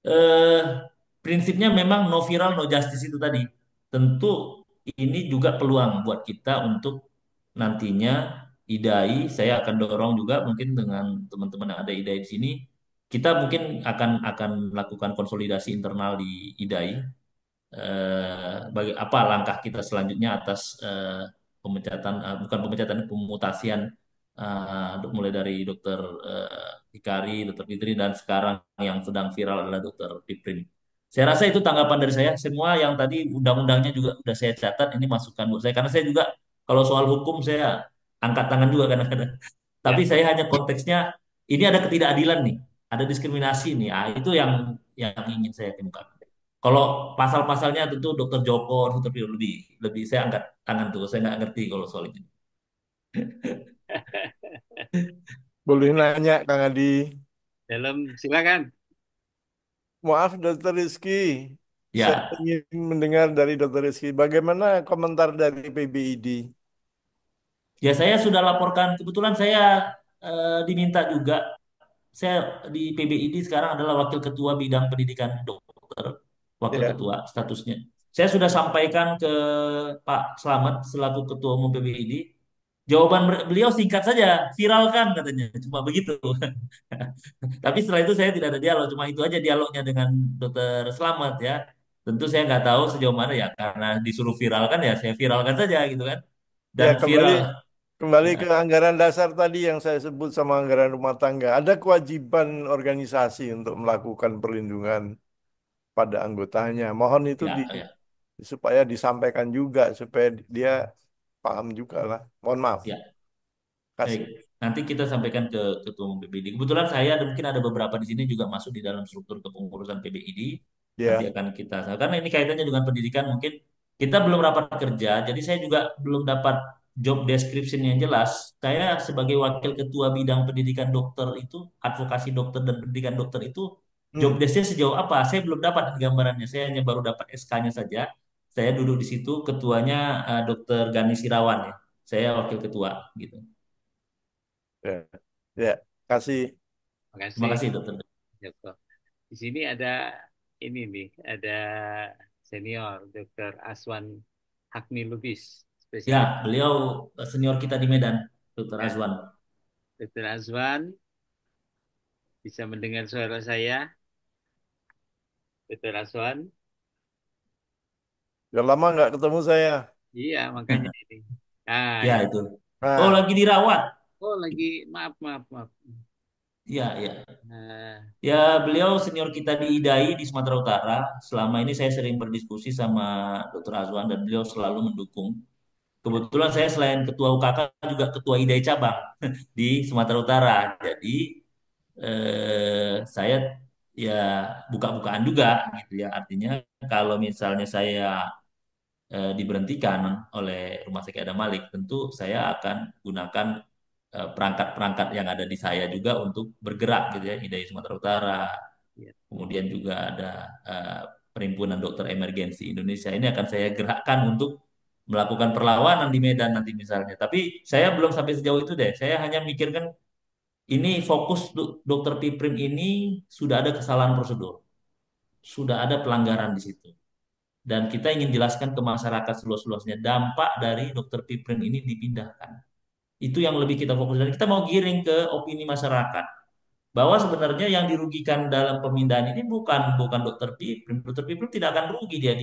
eh, Prinsipnya memang no viral no justice itu tadi. Tentu ini juga peluang buat kita untuk nantinya IDAI, saya akan dorong juga mungkin dengan teman-teman yang ada IDAI di sini, kita mungkin akan lakukan konsolidasi internal di IDAI. Bagi apa langkah kita selanjutnya atas pemecatan, bukan pemecatan, pemutasian mulai dari Dokter Hikari, Dokter Fitri, dan sekarang yang sedang viral adalah Dokter Piprin. Saya rasa itu tanggapan dari saya. Semua yang tadi undang-undangnya juga sudah saya catat. Ini masukan buat saya karena saya juga kalau soal hukum saya angkat tangan juga kadang-kadang. Tapi Ya, saya hanya konteksnya ini ada ketidakadilan nih, ada diskriminasi nih. Ah, itu yang ingin saya kemukakan. Kalau pasal-pasalnya tentu Dokter Joko, Dokter Pio lebih lebih saya angkat tangan tuh. Saya nggak ngerti kalau soal ini. Boleh nanya, Kang Adi. silakan. Maaf, Dokter Rizky. Saya Ya, ingin mendengar dari Dr. Rizky, bagaimana komentar dari PBID? ya saya sudah laporkan. Kebetulan saya diminta juga. Saya di PBID sekarang adalah wakil ketua bidang pendidikan dokter, wakil Ya, ketua statusnya. Saya sudah sampaikan ke Pak Slamet selaku ketua umum PBID. Jawaban beliau singkat saja, viralkan katanya, cuma begitu. Tapi setelah itu saya tidak ada dialog, cuma itu aja dialognya dengan Dokter Slamet ya. Tentu saya nggak tahu sejauh mana ya, karena disuruh viralkan ya saya viralkan saja gitu kan. ya Dan kembali viral, kembali ya, ke anggaran dasar tadi yang saya sebut sama anggaran rumah tangga. Ada kewajiban organisasi untuk melakukan perlindungan pada anggotanya. Mohon itu ya, ya, supaya disampaikan juga supaya dia paham juga lah. Mohon maaf. ya. Baik, Kasih. nanti kita sampaikan ke Ketua Umum PBID. Kebetulan saya dan mungkin ada beberapa di sini juga masuk di dalam struktur kepengurusan PBID. Nanti Ya. akan kita, karena ini kaitannya dengan pendidikan, mungkin kita belum rapat kerja, jadi saya juga belum dapat job description yang jelas. Saya sebagai wakil ketua bidang pendidikan dokter itu, advokasi dokter dan pendidikan dokter itu, job Hmm. desk-nya sejauh apa? Saya belum dapat gambarannya. Saya hanya baru dapat SK-nya saja. Saya duduk di situ, ketuanya Dokter Gani Sirawan ya. Saya wakil ketua gitu. Ya. Ya. Kasih. Terima Terima kasih, kasih dokter. Joko. Di sini ada ini nih, ada senior Dr. Aswan Hakmi Lubis, Ya, spesialis. beliau senior kita di Medan, Dokter Ya, Azwan. Dr. Azwan bisa mendengar suara saya, Dr. Azwan. Udah lama nggak ketemu saya. Iya, makanya ini. Ah, Ya ini. itu. Oh, Nah, lagi dirawat. Oh, lagi maaf, maaf, maaf. Ya, ya. Nah, Ya, beliau senior kita di IDAI di Sumatera Utara. Selama ini saya sering berdiskusi sama Dokter Azwan dan beliau selalu mendukung. ya, Kebetulan saya selain ketua UKK juga ketua IDAI cabang di Sumatera Utara. Jadi saya ya buka-bukaan juga gitu ya. Artinya kalau misalnya saya diberhentikan oleh Rumah Sakit Adam Malik, tentu saya akan gunakan perangkat-perangkat yang ada di saya juga untuk bergerak gitu ya, IDAI Sumatera Utara, ya. kemudian juga ada eh, Perhimpunan Dokter Emergensi Indonesia. Ini akan saya gerakkan untuk melakukan perlawanan di Medan nanti misalnya. Tapi saya belum sampai sejauh itu deh. Saya hanya mikirkan ini fokus Dokter Piprim ini sudah ada kesalahan prosedur, sudah ada pelanggaran di situ. Dan kita ingin jelaskan ke masyarakat seluas-luasnya dampak dari dokter Piprim ini dipindahkan. Itu yang lebih kita fokus dan kita mau giring ke opini masyarakat bahwa sebenarnya yang dirugikan dalam pemindahan ini bukan dokter Piprim. Dokter Piprim tidak akan rugi dia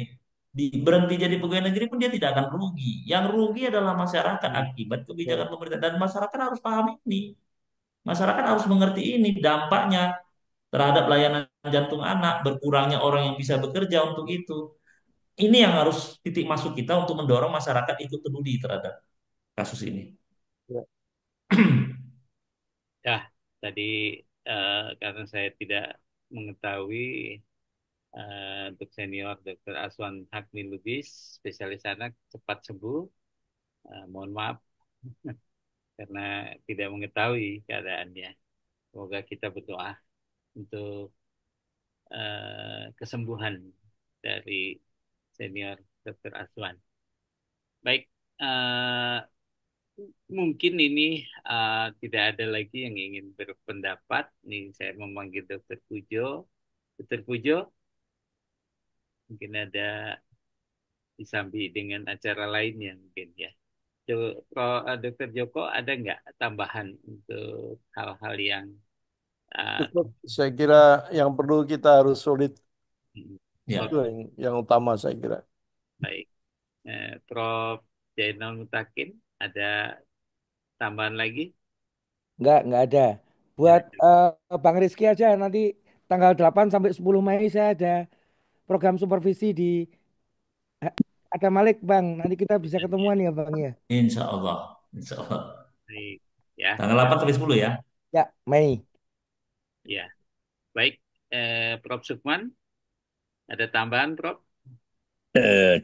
berhenti jadi pegawai negeri pun dia tidak akan rugi. Yang rugi adalah masyarakat akibat kebijakan ya. pemerintah dan masyarakat harus paham ini. Masyarakat harus mengerti ini dampaknya terhadap layanan jantung anak, berkurangnya orang yang bisa bekerja untuk itu. Ini yang harus titik masuk kita untuk mendorong masyarakat ikut peduli terhadap kasus ini. Ya. Ya, tadi karena saya tidak mengetahui untuk senior Dr. Aswan Hakmi Lubis, spesialis anak cepat sembuh. Mohon maaf karena tidak mengetahui keadaannya. Semoga kita berdoa untuk kesembuhan dari senior Dr. Aswan. Baik, mungkin ini tidak ada lagi yang ingin berpendapat. Nih saya memanggil Dr. Pujo. Dr. Pujo, mungkin ada disambi dengan acara lainnya mungkin ya. Dr. Joko ada nggak tambahan untuk hal-hal yang Cukup. Saya kira yang perlu kita harus solid. Ya, Itu yang utama saya kira. baik? Prof. Jainal Mutakin ada tambahan lagi? Nggak ada. Buat Bang Rizky aja nanti tanggal 8 sampai 10 Mei saya ada program supervisi di ada Malik Bang. Nanti kita bisa ketemuan ya Bang ya. insya Allah. Insya Allah. Baik, ya, Tanggal 8 sampai 10 ya. Ya, Mei. ya. Baik, Prof. Sukman, ada tambahan, Prof?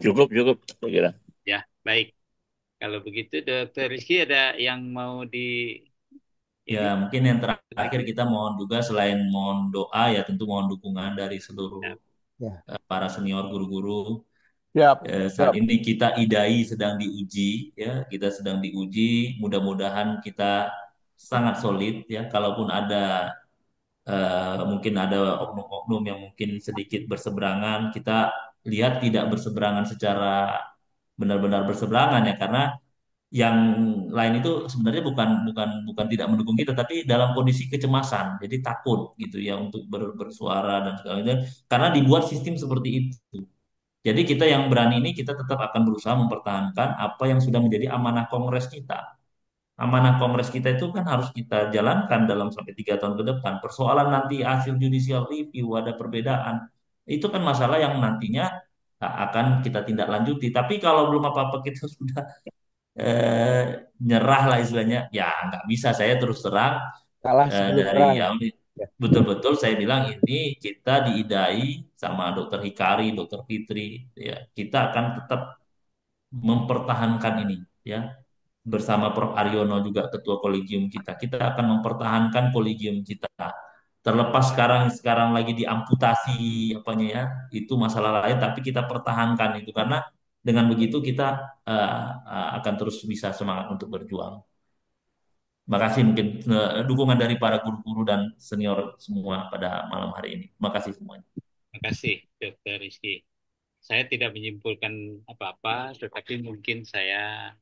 Cukup, cukup, saya kira. Ya, baik. Kalau begitu, Dr. Rizky ada yang mau di Ya, ini? mungkin yang terakhir kita mohon juga selain mohon doa ya tentu mohon dukungan dari seluruh Ya, Ya. para senior guru-guru. Siap, Saat siap. ini kita idai sedang diuji, ya, kita sedang diuji. Mudah-mudahan kita sangat solid, ya. Kalaupun ada mungkin ada oknum-oknum yang mungkin sedikit berseberangan, kita lihat tidak berseberangan secara benar-benar berseberangan, ya, karena yang lain itu sebenarnya bukan bukan bukan tidak mendukung kita, tapi dalam kondisi kecemasan, jadi takut gitu ya untuk bersuara dan segala macam, karena dibuat sistem seperti itu. Jadi kita yang berani ini kita tetap akan berusaha mempertahankan apa yang sudah menjadi amanah Kongres kita. Amanah Kongres kita itu kan harus kita jalankan dalam sampai 3 tahun ke depan. Persoalan nanti hasil judicial review ada perbedaan, itu kan masalah yang nantinya akan kita tindak lanjuti. Tapi kalau belum apa-apa kita sudah eh, nyerah lah istilahnya, ya nggak bisa. Saya terus terang Kalah sebelum dari perang. ya Ya. betul-betul saya bilang ini kita diidai sama Dokter Hikari, Dokter Fitri, ya kita akan tetap mempertahankan ini, ya, bersama Prof. Aryono juga ketua kolegium kita. Kita akan mempertahankan kolegium kita. Terlepas sekarang sekarang lagi diamputasi apanya, ya, itu masalah lain, tapi kita pertahankan itu karena dengan begitu kita akan terus bisa semangat untuk berjuang. Makasih mungkin dukungan dari para guru-guru dan senior semua pada malam hari ini. Makasih semuanya. Terima kasih, Dr. Rizky. Saya tidak menyimpulkan apa-apa, tetapi mungkin saya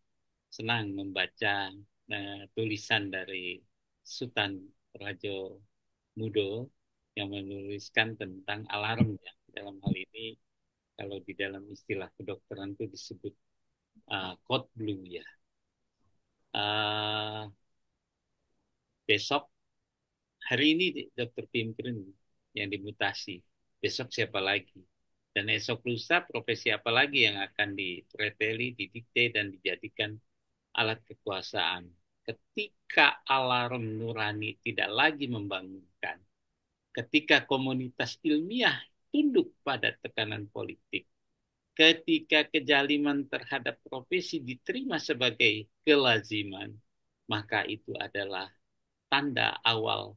senang membaca tulisan dari Sultan Rajo Mudo yang menuliskan tentang alarm, ya. Dalam hal ini, kalau di dalam istilah kedokteran itu disebut code blue, ya. Besok, hari ini Dr. Pimprin yang dimutasi. Besok siapa lagi? Dan esok lusa profesi apa lagi yang akan dipreteli, didikte, dan dijadikan alat kekuasaan. Ketika alarm nurani tidak lagi membangunkan, ketika komunitas ilmiah tunduk pada tekanan politik, ketika kejaliman terhadap profesi diterima sebagai kelaziman, maka itu adalah tanda awal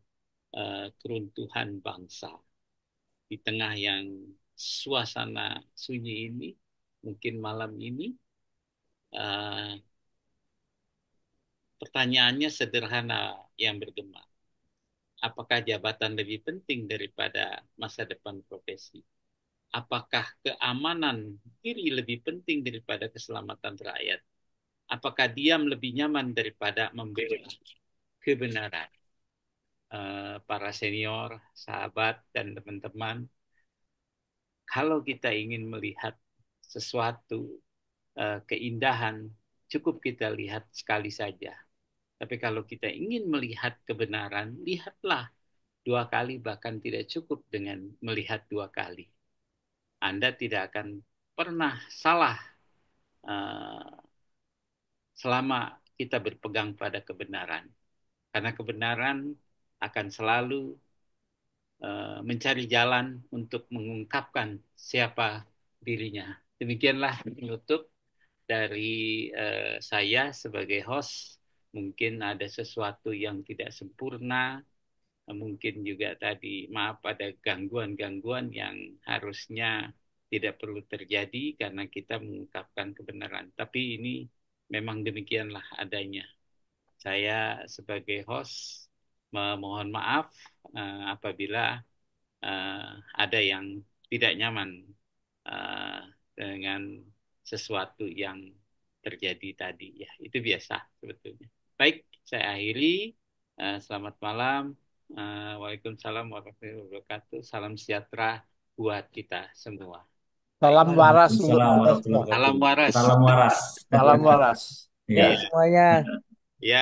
keruntuhan bangsa. Di tengah yang suasana sunyi ini, mungkin malam ini, pertanyaannya sederhana yang bergema. Apakah jabatan lebih penting daripada masa depan profesi? Apakah keamanan diri lebih penting daripada keselamatan rakyat? Apakah diam lebih nyaman daripada membela kebenaran? Para senior, sahabat, dan teman-teman, kalau kita ingin melihat sesuatu keindahan, cukup kita lihat sekali saja. Tapi kalau kita ingin melihat kebenaran, lihatlah 2 kali, bahkan tidak cukup dengan melihat 2 kali. Anda tidak akan pernah salah selama kita berpegang pada kebenaran. Karena kebenaran akan selalu mencari jalan untuk mengungkapkan siapa dirinya. Demikianlah penutup dari saya sebagai host. Mungkin ada sesuatu yang tidak sempurna, mungkin juga tadi maaf ada gangguan-gangguan yang harusnya tidak perlu terjadi karena kita mengungkapkan kebenaran. Tapi ini memang demikianlah adanya. Saya sebagai host memohon maaf apabila ada yang tidak nyaman dengan sesuatu yang terjadi tadi, ya. Itu biasa sebetulnya. Baik, saya akhiri. Selamat malam. Waalaikumsalam warahmatullahi wabarakatuh. Salam sejahtera buat kita semua. Salam waras untuk Waalaikumsalam kita warahmatullahi semua. wabarakatuh. Salam waras. Salam waras. Salam waras. Ya. Semuanya. Ya.